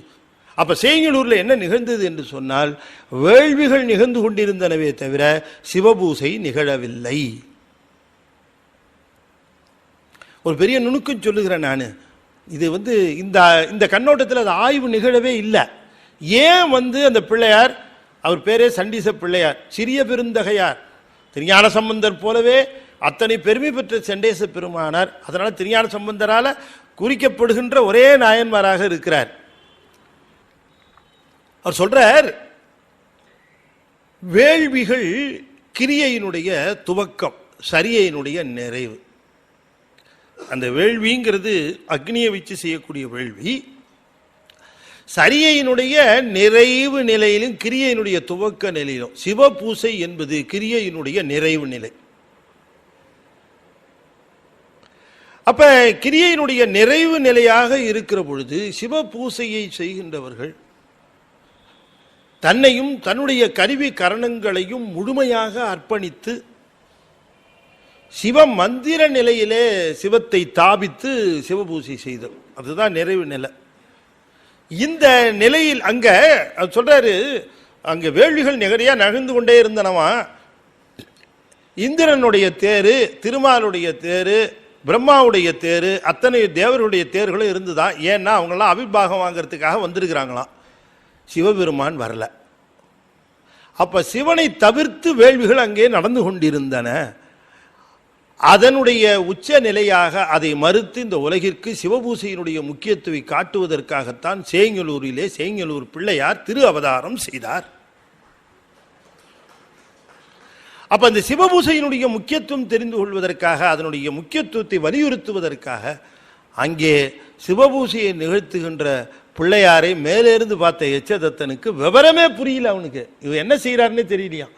அப்போ சேங்கலூரில் என்ன நிகழ்ந்தது என்று சொன்னால், வேள்விகள் நிகழ்ந்து கொண்டிருந்தனவே தவிர சிவபூசை நிகழவில்லை. ஒரு பெரிய நுணுக்கம் சொல்லுகிறேன் நான். இது இந்த கண்ணோட்டத்தில் அது ஆய்வு நிகழவே இல்லை. ஏன் அந்த பிள்ளையார், அவர் பேரே சண்டீச பிள்ளையார், சிறிய பெருந்தகையார், திருஞான சம்பந்தர் போலவே அத்தனை பெருமை பெற்ற சண்டேச பெருமானார். அதனால திருஞான சம்பந்தரால் குறிக்கப்படுகின்ற ஒரே நாயன்மாராக இருக்கிறார். அவர் சொல்றார், வேள்விகள் கிரியையினுடைய துவக்கம், சரியையினுடைய நிறைவு. அந்த வேள்விங்கிறது அக்னியை வச்சு செய்யக்கூடிய வேள்வி. சரியையினுடைய நிறைவு நிலையிலும் கிரியையினுடைய துவக்க நிலையிலும். சிவபூசை என்பது கிரியையினுடைய நிறைவு நிலை. அப்ப கிரியையினுடைய நிறைவு நிலையாக இருக்கிற பொழுது சிவபூசையை செய்கின்றவர்கள் தன்னையும் தன்னுடைய கருவி கரணங்களையும் முழுமையாக அர்ப்பணித்து சிவ மந்திர நிலையிலே சிவத்தை தாபித்து சிவபூசை செய்தல், அதுதான் நிறைவு நிலை. இந்த நிலையில் அங்க சொல்றாரு, அங்க வேள்விகள் நிறைய நகர்ந்து கொண்டே இருந்தனவா. இந்திரனுடைய தேரு, திருமாலுடைய தேரு, பிரம்மாவுடைய தேரு, அத்தனை தேவருடைய தேர்களும் இருந்துதான். ஏன்னா அவங்கெல்லாம் அபிபாகம் வாங்கிறதுக்காக வந்திருக்கிறாங்களாம், சிவபெருமான் வரல. அப்ப சிவனை தவிர்த்து வேள்விகள் அங்கே நடந்து கொண்டிருந்தன. அதனுடைய உச்ச நிலையாக அதை மறுத்து இந்த உலகிற்கு சிவபூசையினுடைய முக்கியத்துவத்தை காட்டுவதற்காகத்தான் சேங்கலூரிலே சேங்கலூர் பிள்ளையார் திரு அவதாரம் செய்தார். அப்ப இந்த சிவபூசையினுடைய முக்கியத்துவம் தெரிந்து கொள்வதற்காக, அதனுடைய முக்கியத்துவத்தை வலியுறுத்துவதற்காக அங்கே சிவபூசையை நிகழ்த்துகின்ற பிள்ளையாரை மேலிருந்து பார்த்த எச்சதத்தனுக்கு விவரமே புரியல. அவனுக்கு இவன் என்ன செய்யறாருன்னு தெரியலையா.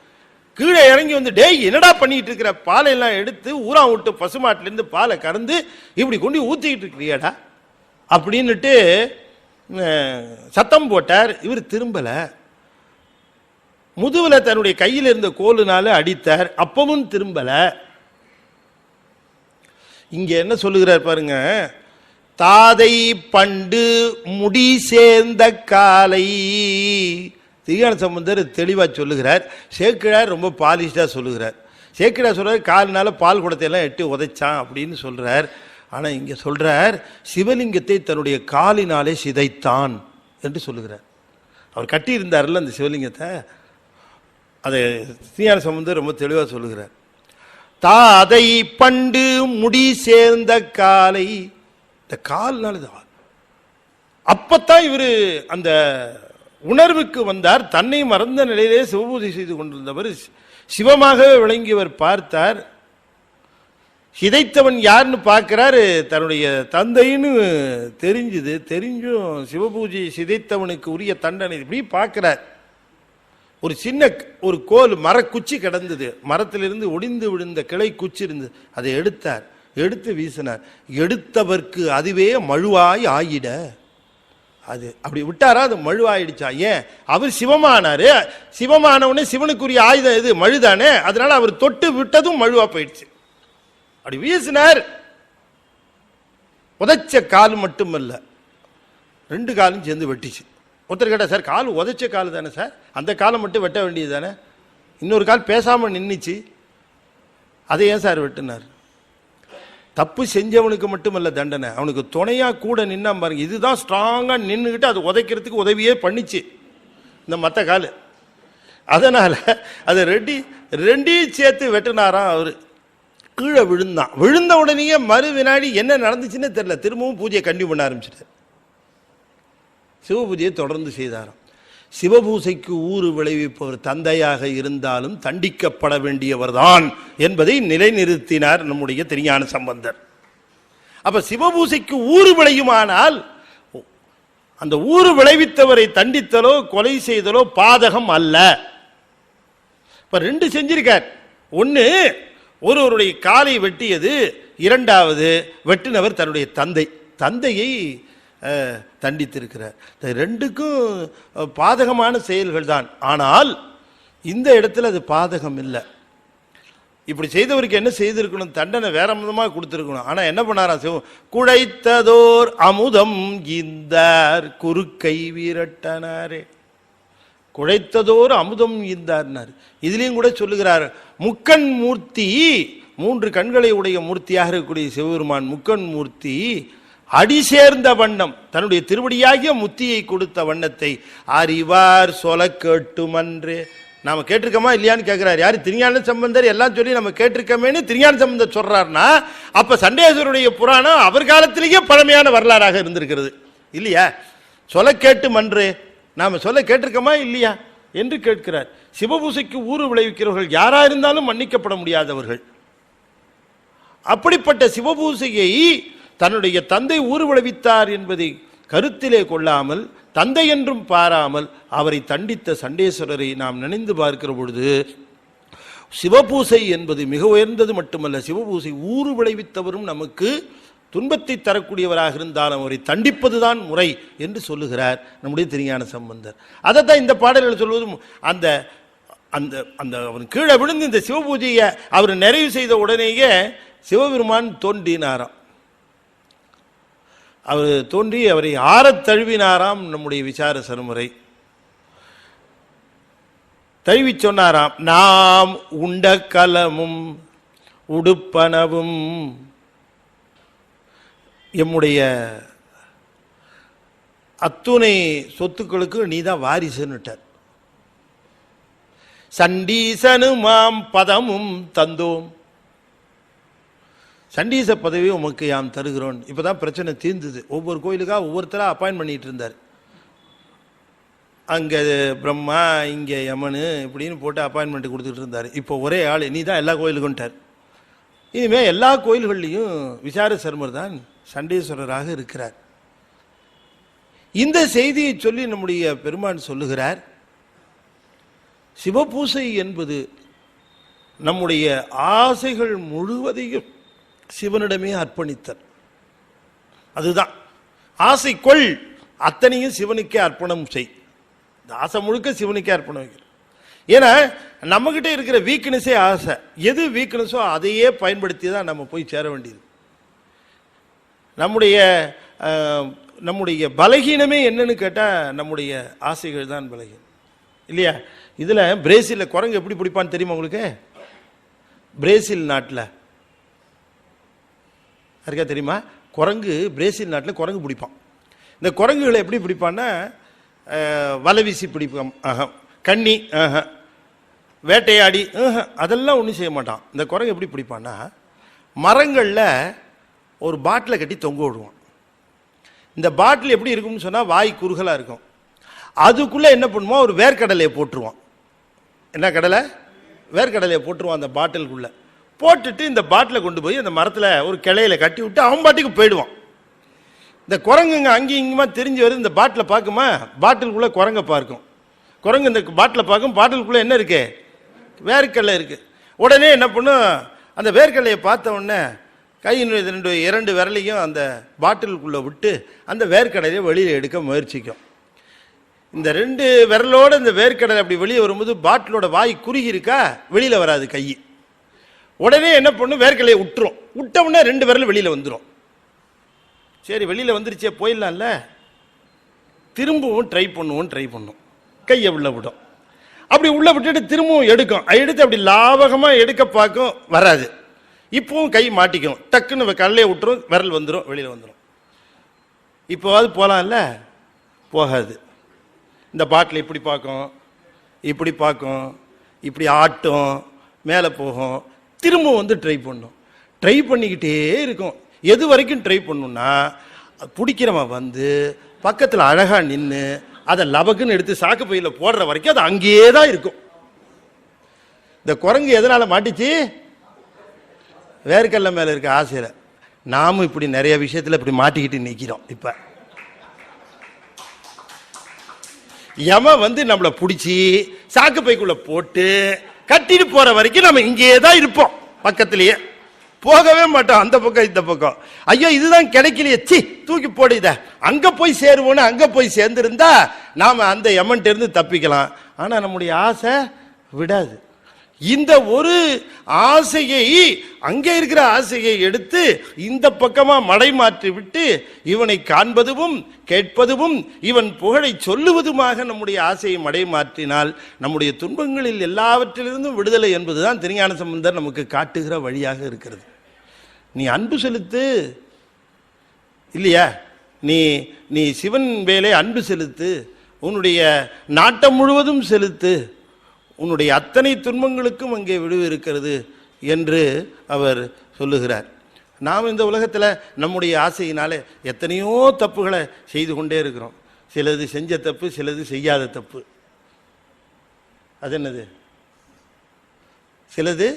கீழே இறங்கி டேய் என்னடா பண்ணிட்டு இருக்கிற, பாலை எல்லாம் எடுத்து ஊரா விட்டு பசுமாட்டிலேருந்து பாலை கறந்து இப்படி கொண்டு ஊத்திக்கிட்டு இருக்கிறியாடா அப்படின்னுட்டு சத்தம் போட்டார். இவர் திரும்பல, முதுகுல தன்னுடைய கையில் இருந்த கோலுனால அடித்தார், அப்பவும் திரும்பல. இங்க என்ன சொல்லுகிறார் பாருங்க, தாதை பண்டு முடி சேர்ந்த காலை. திருஞான சம்பந்தர் தெளிவா சொல்லுகிறார், சேக்கிழார் ரொம்ப பாலிஷ்டா சொல்லுகிறார். சேக்கிழார் சொல்றார் காலினால பால் குடத்தை எல்லாம் எட்டி உதைச்சான் அப்படின்னு சொல்றார். ஆனா இங்க சொல்றார் சிவலிங்கத்தை தன்னுடைய காலினாலே சிதைத்தான் என்று சொல்லுகிறார். அவர் கட்டி இருந்தார்ல அந்த சிவலிங்கத்தை, அதை திருஞான சம்பந்தர் ரொம்ப தெளிவா சொல்லுகிறார். தாதை பண்டு முடி சேர்ந்த காலை இந்த கால்னால அப்பத்தான் இவர் அந்த உணர்வுக்கு வந்தார். தன்னை மறந்த நிலையிலே சிவபூஜை செய்து கொண்டிருந்தவர் சிவமாக விளங்கியவர் பார்த்தார். சிதைத்தவன் யாருன்னு பார்க்கிறாரு, தன்னுடைய தந்தைன்னு தெரிஞ்சுது. தெரிஞ்சும் சிவபூஜை சிதைத்தவனுக்கு உரிய தண்டனை இப்படி பார்க்கிறார். ஒரு சின்ன ஒரு கோல் மரக்குச்சி கிடந்தது, மரத்திலிருந்து ஒடிந்து விழுந்த கிளை குச்சி இருந்தது. அதை எடுத்தார், எடுத்து வீசினார். எடுத்தவர்க்கு அதுவே மழுவாய் ஆயிட, அது அப்படி விட்டாரா அது மழுவாயிடுச்சா? ஏன்? அவர் சிவமானாரு. சிவமானவனே சிவனுக்குரிய ஆயுதம் எது? மழுதானே. அதனால அவர் தொட்டு விட்டதும் மழுவா போயிடுச்சு. அப்படி வீசினார். உதைச்ச கால் மட்டுமல்ல, 2 காலும் சேர்ந்து வெட்டிச்சு. ஒருத்தர் கேட்டா, சார் கால் உதைச்ச கால் தானே சார், அந்த காலை மட்டும் வெட்ட வேண்டியது தானே, இன்னொரு கால் பேசாம நின்றுச்சு, அதை ஏன் சார் வெட்டினார்? தப்பு செஞ்சவனுக்கு மட்டுமல்ல தண்டனை, அவனுக்கு துணையா கூட நின்னா பாருங்க. இதுதான் ஸ்ட்ராங்கா நின்றுக்கிட்டு அது உதைக்கிறதுக்கு உதவியே பண்ணிச்சு இந்த மற்ற கால். அதனால அதை ரெண்டையும் சேர்த்து வெட்டினாராம். அவரு கீழே விழுந்தான். விழுந்த உடனேயே மறு வினாடி என்ன நடந்துச்சுன்னு தெரியல, திரும்பவும் பூஜையை கண்டினியூ பண்ண ஆரம்பிச்சிட்டார். சிவபூஜையை தொடர்ந்து செய்தாராம். சிவபூசைக்கு ஊறு விளைவிப்பவர் தந்தையாக இருந்தாலும் தண்டிக்கப்பட வேண்டியவர் தான் என்பதை நிலைநிறுத்தினார் நம்முடைய திருஞான சம்பந்தர். அப்ப சிவபூசைக்கு ஊறு விளையுமானால் அந்த ஊறு விளைவித்தவரை தண்டித்தலோ கொலை செய்தலோ பாதகம் அல்ல. இப்ப 2 செஞ்சிருக்கார். ஒன்னு ஒருவருடைய காலை வெட்டியது, இரண்டாவது வெட்டினவர் தன்னுடைய தந்தையை தண்டித்திருக்கிறார். 2க்கும் பாதகமான செயல்கள் தான். ஆனால் இந்த இடத்துல அது பாதகம் இல்லை. இப்படி செய்தவருக்கு என்ன செய்திருக்கணும்? தண்டனை வேற விதமாக கொடுத்திருக்கணும். ஆனா என்ன பண்ணாரா சிவம்? குழைத்ததோர் அமுதம் ஈந்தார் குறுக்கை வீரட்டனாரே. குழைத்ததோர் அமுதம் ஈந்தார்னார். இதுலயும் கூட சொல்லுகிறார், முக்கண் மூர்த்தி, 3 கண்களை உடைய மூர்த்தியாக இருக்கக்கூடிய சிவபெருமான் முக்கண் மூர்த்தி அடி சேர்ந்த வண்ணம், தன்னுடைய திருவடியாகிய முத்தியை கொடுத்த வண்ணத்தை அறிவார் சொல கேட்டுமன்றே. நாம கேட்டிருக்கோமா இல்லையான்னு கேட்கிறார். யாரு? திருஞான சம்பந்தர். எல்லாம் சொல்லி நம்ம கேட்டிருக்கமேன்னு திருஞான சம்பந்தர் சொல்றாருன்னா, அப்ப சண்டேஸ்வருடைய புராணம் அவர் காலத்திலேயே பழமையான வரலாறாக இருந்திருக்கிறது இல்லையா? சொல கேட்டு மன்றே, நாம சொல்ல கேட்டிருக்கோமா இல்லையா என்று கேட்கிறார். சிவபூசைக்கு ஊறு விளைவிக்கிறவர்கள் யாரா இருந்தாலும் மன்னிக்கப்பட முடியாதவர்கள். அப்படிப்பட்ட சிவபூசையை தன்னுடைய தந்தை ஊறு விளைவித்தார் என்பதை கருத்திலே கொள்ளாமல், தந்தை என்றும் பாராமல் அவரை தண்டித்த சண்டேஸ்வரரை நாம் நினைந்து பார்க்கிற பொழுது, சிவபூசை என்பது மிக உயர்ந்தது மட்டுமல்ல, சிவபூசை ஊறு விளைவித்தவரும் நமக்கு துன்பத்தை தரக்கூடியவராக இருந்தாலும் அவரை தண்டிப்பதுதான் முறை என்று சொல்லுகிறார் நம்முடைய திருஞான சம்பந்தர். அதைத்தான் இந்த பாடல்கள் சொல்வதும், அந்த அந்த அந்த அவன் கீழே விழுந்து இந்த சிவபூஜையை அவர் நிறைவு செய்த உடனேயே சிவபெருமான் தோன்றினாராம். அவர் தோன்றி அவரை ஆறத் தழுவினாராம். நம்முடைய விசார சருமுறை தழுவி சொன்னாராம், நாம் உண்ட கலமும் உடுப்பனவும் எம்முடைய அத்துணை சொத்துக்களுக்கு நீதான் வாரிசுன்னுட்டார். சண்டீசனுமாம் பதமும் தந்தோம், சண்டீச பதவி உமக்கு யாம் தருகிறோம். இப்பதான் பிரச்சனை தீர்ந்தது. ஒவ்வொரு கோயிலுக்கா ஒவ்வொருத்தரா அப்பாயின்ட் பண்ணிட்டு இருந்தார். அங்க பிரம்மா, இங்க யமனு இப்படின்னு போட்டு அப்பாயின்மெண்ட் கொடுத்துட்டு இருந்தார். இப்போ ஒரே ஆள், நீ தான் எல்லா கோயிலுக்கும்ட்டார். இனிமே எல்லா கோயில்கள்லையும் விசார சர்மர் தான் சண்டீஸ்வரராக இருக்கிறார். இந்த செய்தியை சொல்லி நம்முடைய பெருமான் சொல்லுகிறார், சிவபூசை என்பது நம்முடைய ஆசைகள் முழுவதையும் சிவனிடமே அர்ப்பணித்தல். அதுதான் ஆசை கொள், அத்தனையும் சிவனுக்கே அர்ப்பணம் செய். ஆசை முழுக்க சிவனுக்கே அர்ப்பணம் வைக்கிற. ஏன்னா நம்ம கிட்ட இருக்கிற வீக்னஸே ஆசை. எது வீக்னஸோ அதையே பயன்படுத்தி தான் நம்ம போய் சேர வேண்டியது. நம்முடைய பலகீனமே என்னன்னு கேட்டா நம்முடைய ஆசைகள் தான் பலகீனம் இல்லையா? இதுல பிரேசில்ல குரங்கு எப்படி பிடிப்பான்னு தெரியுமா உங்களுக்கு? பிரேசில் நாட்டில் யாருக்கா தெரியுமா? குரங்கு பிரேசில் நாட்டில் குரங்கு பிடிப்பான். இந்த குரங்குகளை எப்படி பிடிப்பான்னா, வலை வீசி பிடிப்பான், கண்ணி, வேட்டையாடி, அதெல்லாம் ஒன்றும் செய்ய மாட்டான். இந்த குரங்கு எப்படி பிடிப்பான்னா, மரங்களில் ஒரு பாட்டிலை கட்டி தொங்க விடுவான். இந்த பாட்டில் எப்படி இருக்கும்னு சொன்னால் வாய் குறுகலாக இருக்கும். அதுக்குள்ளே என்ன பண்ணுவோம், ஒரு வேர்க்கடலையை போட்டுருவான். என்ன கடலை? வேர்க்கடலையை போட்டுருவான் அந்த பாட்டிலுக்குள்ளே. போட்டுட்டு இந்த பாட்டிலை கொண்டு போய் அந்த மரத்தில் ஒரு கிளையில கட்டி விட்டு அவன் பாட்டுக்கு போயிடுவான். இந்த குரங்குங்க அங்கேயும் இங்குமா தெரிஞ்சு வருது. இந்த பாட்டிலை பார்க்குமா, பாட்டிலுக்குள்ளே குரங்க பார்க்கும். குரங்கு இந்த பாட்டிலை பார்க்கும், பாட்டிலுக்குள்ளே என்ன இருக்கு? வேர்க்கடலை இருக்குது. உடனே என்ன பண்ணும், அந்த வேர்க்கடலையை பார்த்த உடனே கையின் 2 விரலையும் அந்த பாட்டிலுக்குள்ளே விட்டு அந்த வேர்க்கடலையை வெளியில் எடுக்க முயற்சிக்கும். இந்த 2 விரலோடு இந்த வேர்க்கடலை அப்படி வெளியே வரும்போது பாட்டிலோட வாய் குறுகி இருக்கா, வெளியில் வராது கை. உடனே என்ன பண்ணும், வேர்க்கடலையை விட்டுரும். விட்டவுடனே 2 விரல் வெளியில் வந்துடும். சரி வெளியில் வந்துருச்சே போயிடலாம்ல, திரும்பவும் ட்ரை பண்ணும். கையை உள்ள விடும். அப்படி உள்ள விட்டுட்டு திரும்பவும் எடுக்கும். எடுத்து அப்படி லாவகமாக எடுக்க பார்க்கும், வராது. இப்போவும் கை மாட்டிக்கும். டக்குன்னு கடலையை விட்டுரும், விரல் வந்துடும், வெளியில் வந்துடும். இப்போவாது போகலாம்ல, போகாது. இந்த பாட்டில் இப்படி பார்க்கும், இப்படி ஆட்டும், மேலே போகும், திரும்ப வந்து ட்ரை பண்ணிக்கிட்டே இருக்கும். எது வரைக்கும் ட்ரை பண்ணுன்னா, பிடிக்கிறவன் வந்து பக்கத்தில் அழகாக நின்று அதை லபக்குன்னு எடுத்து சாக்கு பையில் போடுற வரைக்கும் அது அங்கேயே தான் இருக்கும். இந்த குரங்கு எதனால் மாட்டிச்சு? வேர்க்கடலை மேலே இருக்க ஆசையில். நாமும் இப்படி நிறைய விஷயத்தில் இப்படி மாட்டிக்கிட்டு நிற்கிறோம். இப்போ யமன் வந்து நம்மளை பிடிச்சி சாக்கு பைக்குள்ள போட்டு கட்டிட்டு போற வரைக்கும் நம்ம இங்கேயே தான் இருப்போம், பக்கத்திலேயே போகவே மாட்டோம். அந்த பக்கம் இந்த பக்கம், ஐயோ இதுதான் கிடைக்கலையே, சி தூக்கி போடுத, அங்க போய் சேருவோன்னு அங்க போய் சேர்ந்திருந்தா நாம அந்த யமன்ட்ட இருந்து தப்பிக்கலாம். ஆனா நம்முடைய ஆசை விடாது. இந்த ஒரு ஆசையை, அங்கே இருக்கிற ஆசையை எடுத்து இந்த பக்கமா மடை மாற்றி விட்டு இவனை காண்பதும் கேட்பதும் இவன் புகழை சொல்லுவதுமாக நம்முடைய ஆசையை மடை மாற்றினால் நம்முடைய துன்பங்களில் எல்லாவற்றிலிருந்தும் விடுதலை என்பதுதான் திருஞான சம்பந்தர் நமக்கு காட்டுகிற வழியாக இருக்கிறது. நீ அன்பு செலுத்து இல்லையா, நீ சிவன் மேலே அன்பு செலுத்து, உன்னுடைய நாட்டம் முழுவதும் செலுத்து, உன்னுடைய அத்தனை துன்பங்களுக்கும் அங்கே விடுவு இருக்கிறது என்று அவர் சொல்லுகிறார். நாம் இந்த உலகத்தில் நம்முடைய ஆசையினாலே எத்தனையோ தப்புகளை செய்து கொண்டே இருக்கிறோம். சிலது செஞ்ச தப்பு, சிலது செய்யாத தப்பு. அது என்னது? சிலது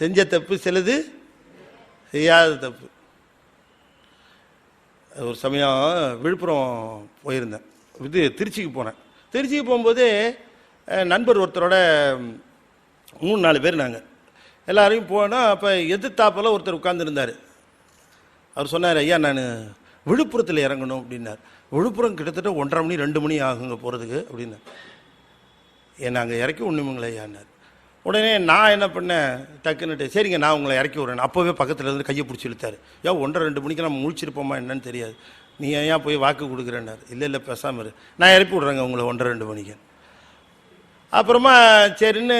செஞ்ச தப்பு, சிலது செய்யாத தப்பு. ஒரு சமயம் விழுப்புரம் போயிருந்தேன், திருச்சிக்கு போனேன். திருச்சிக்கு போகும்போதே நண்பர் ஒருத்தரோட 3-4 பேர் நாங்கள் எல்லாரையும் போனால், அப்போ எதிர்த்தாப்பில் ஒருத்தர் உட்கார்ந்துருந்தார். அவர் சொன்னார், ஐயா நான் விழுப்புரத்தில் இறங்கணும் அப்படின்னார். விழுப்புரம் கிட்டத்தட்ட 1:30 மணி 2 மணி ஆகுங்க போகிறதுக்கு அப்படின்னார். நாங்கள் இறக்கி ஒன்றுமுங்களே ஐயான்னார். உடனே நான் என்ன பண்ணேன், டக்குன்னுட்டு சரிங்க நான் உங்களை இறக்கி விட்றேன். அப்போவே பக்கத்தில் இருந்து கையை பிடிச்சி இழுத்தார். 1:30-2 மணிக்கு நம்ம முழிச்சிருப்போமா என்னன்னு தெரியாது, நீ ஏன் போய் வாக்கு கொடுக்குறேன்னார். இல்லை பேசாமல் இரு, நான் இறக்கி விட்றேங்க உங்களை 1:30-2 மணிக்கு. அப்புறமா சரின்னு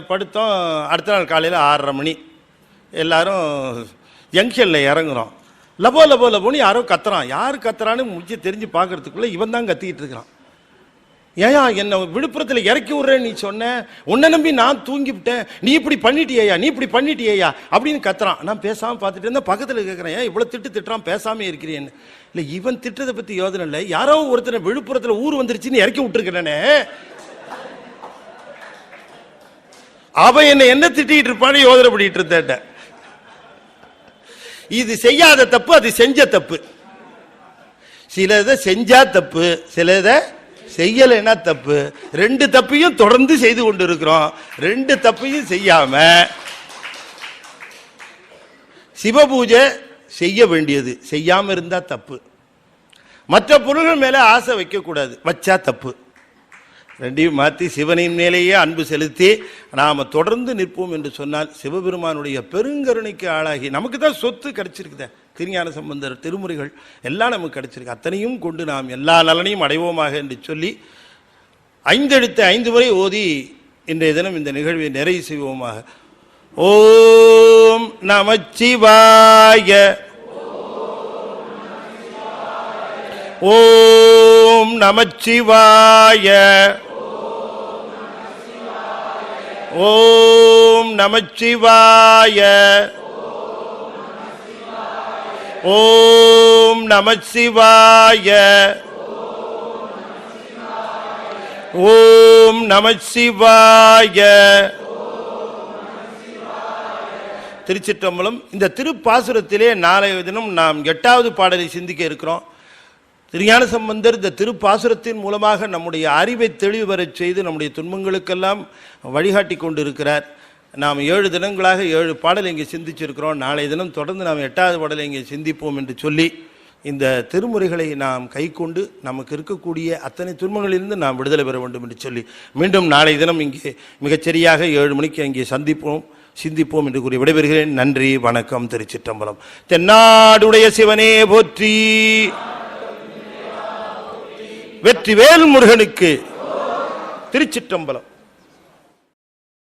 படுத்தோம். அடுத்த நாள் காலையில் 6:30 மணி எல்லாரும் ஜங்ஷனில் இறங்குறோம். லபோன்னு யாரோ கத்துறான். யார் கத்துறான்னு முடிச்சு தெரிஞ்சு பார்க்கறதுக்குள்ளே இவன் தான் கத்திக்கிட்டு இருக்கிறான். ஏயா என்னை விழுப்புரத்தில் இறக்கி விட்றேன்னு நீ சொன்ன, உன்னை நம்பி நான் தூங்கிவிட்டேன், நீ இப்படி பண்ணிட்டியா அப்படின்னு கத்துறான். நான் பேசாமல் பார்த்துட்டு இருந்தேன். பக்கத்தில் கேட்குறேன், ஏன் இவ்வளோ திட்டுறான், பேசாமல் இருக்கிறேன்னு. இல்லை இவன் திட்டுறதை பற்றி யோசனை இல்லை, யாரோ ஒருத்தனை விழுப்புரத்தில் ஊர் வந்துருச்சுன்னு இறக்கி விட்டுருக்கிறேனே, அவன் என்ன திட்டிட்டு இருப்பான்னு யோசனை பண்ணிட்டு இருந்தேன். இது செய்யாத தப்பு, அது செஞ்ச தப்பு. சிலதை செஞ்சா தப்பு, சிலதை செய்யலைன்னா தப்பு. 2 தப்பையும் தொடர்ந்து செய்து கொண்டு இருக்கிறோம். 2 தப்பையும் செய்யாம சிவபூஜை செய்ய வேண்டியது, செய்யாம இருந்தா தப்பு. மற்ற பொருள்கள் மேல ஆசை வைக்க கூடாது, வச்சா தப்பு. 2ஐயும் மாற்றி சிவனின் மேலேயே அன்பு செலுத்தி நாம் தொடர்ந்து நிற்போம் என்று சொன்னால் சிவபெருமானுடைய பெருங்கருணைக்கு ஆளாகி நமக்கு தான் சொத்து கிடைச்சிருக்குதே. திருஞான சம்பந்தர் திருமுறைகள் எல்லாம் நமக்கு கிடைச்சிருக்கு. அத்தனையும் கொண்டு நாம் எல்லா நலனையும் அடைவோமாக என்று சொல்லி 5 எழுத்து 5 முறை ஓதி இன்றைய தினம் இந்த நிகழ்வை நிறைவு செய்வோமாக. ஓம் நமச்சிவாய, ஓம் நமச்சிவாய, ஓம் நமச்சிவாய, ஓம் நமச்சிவாய. ஓம் நமச்சிவாய. திருச்சிற்றம்பலம். இந்த திருப்பாசுரத்திலே நாளைய தினம் நாம் 8வது பாடலை சிந்திக்க இருக்கிறோம். திருஞான சம்பந்தர் இந்த திருப்பாசுரத்தின் மூலமாக நம்முடைய அறிவை தெளிவு பெறச் செய்து நம்முடைய துன்பங்களுக்கெல்லாம் வழிகாட்டி கொண்டு இருக்கிறார். நாம் 7 தினங்களாக 7 பாடலை இங்கே சிந்திச்சிருக்கிறோம். நாளைய தினம் தொடர்ந்து நாம் 8வது பாடலை இங்கே சிந்திப்போம் என்று சொல்லி இந்த திருமுறைகளை நாம் கை கொண்டு நமக்கு இருக்கக்கூடிய அத்தனை துன்பங்களிலிருந்து நாம் விடுதலை பெற வேண்டும் என்று சொல்லி மீண்டும் நாளைய தினம் இங்கே மிகச்சரியாக 7 மணிக்கு அங்கே சிந்திப்போம் என்று கூறி விடைபெறுகிறேன். நன்றி, வணக்கம். திருச்சிற்றம்பலம். தென்னாடுடைய சிவனே போற்றி. வெற்றிவேல் முருகனுக்கு. திருச்சிற்றம்பலம்.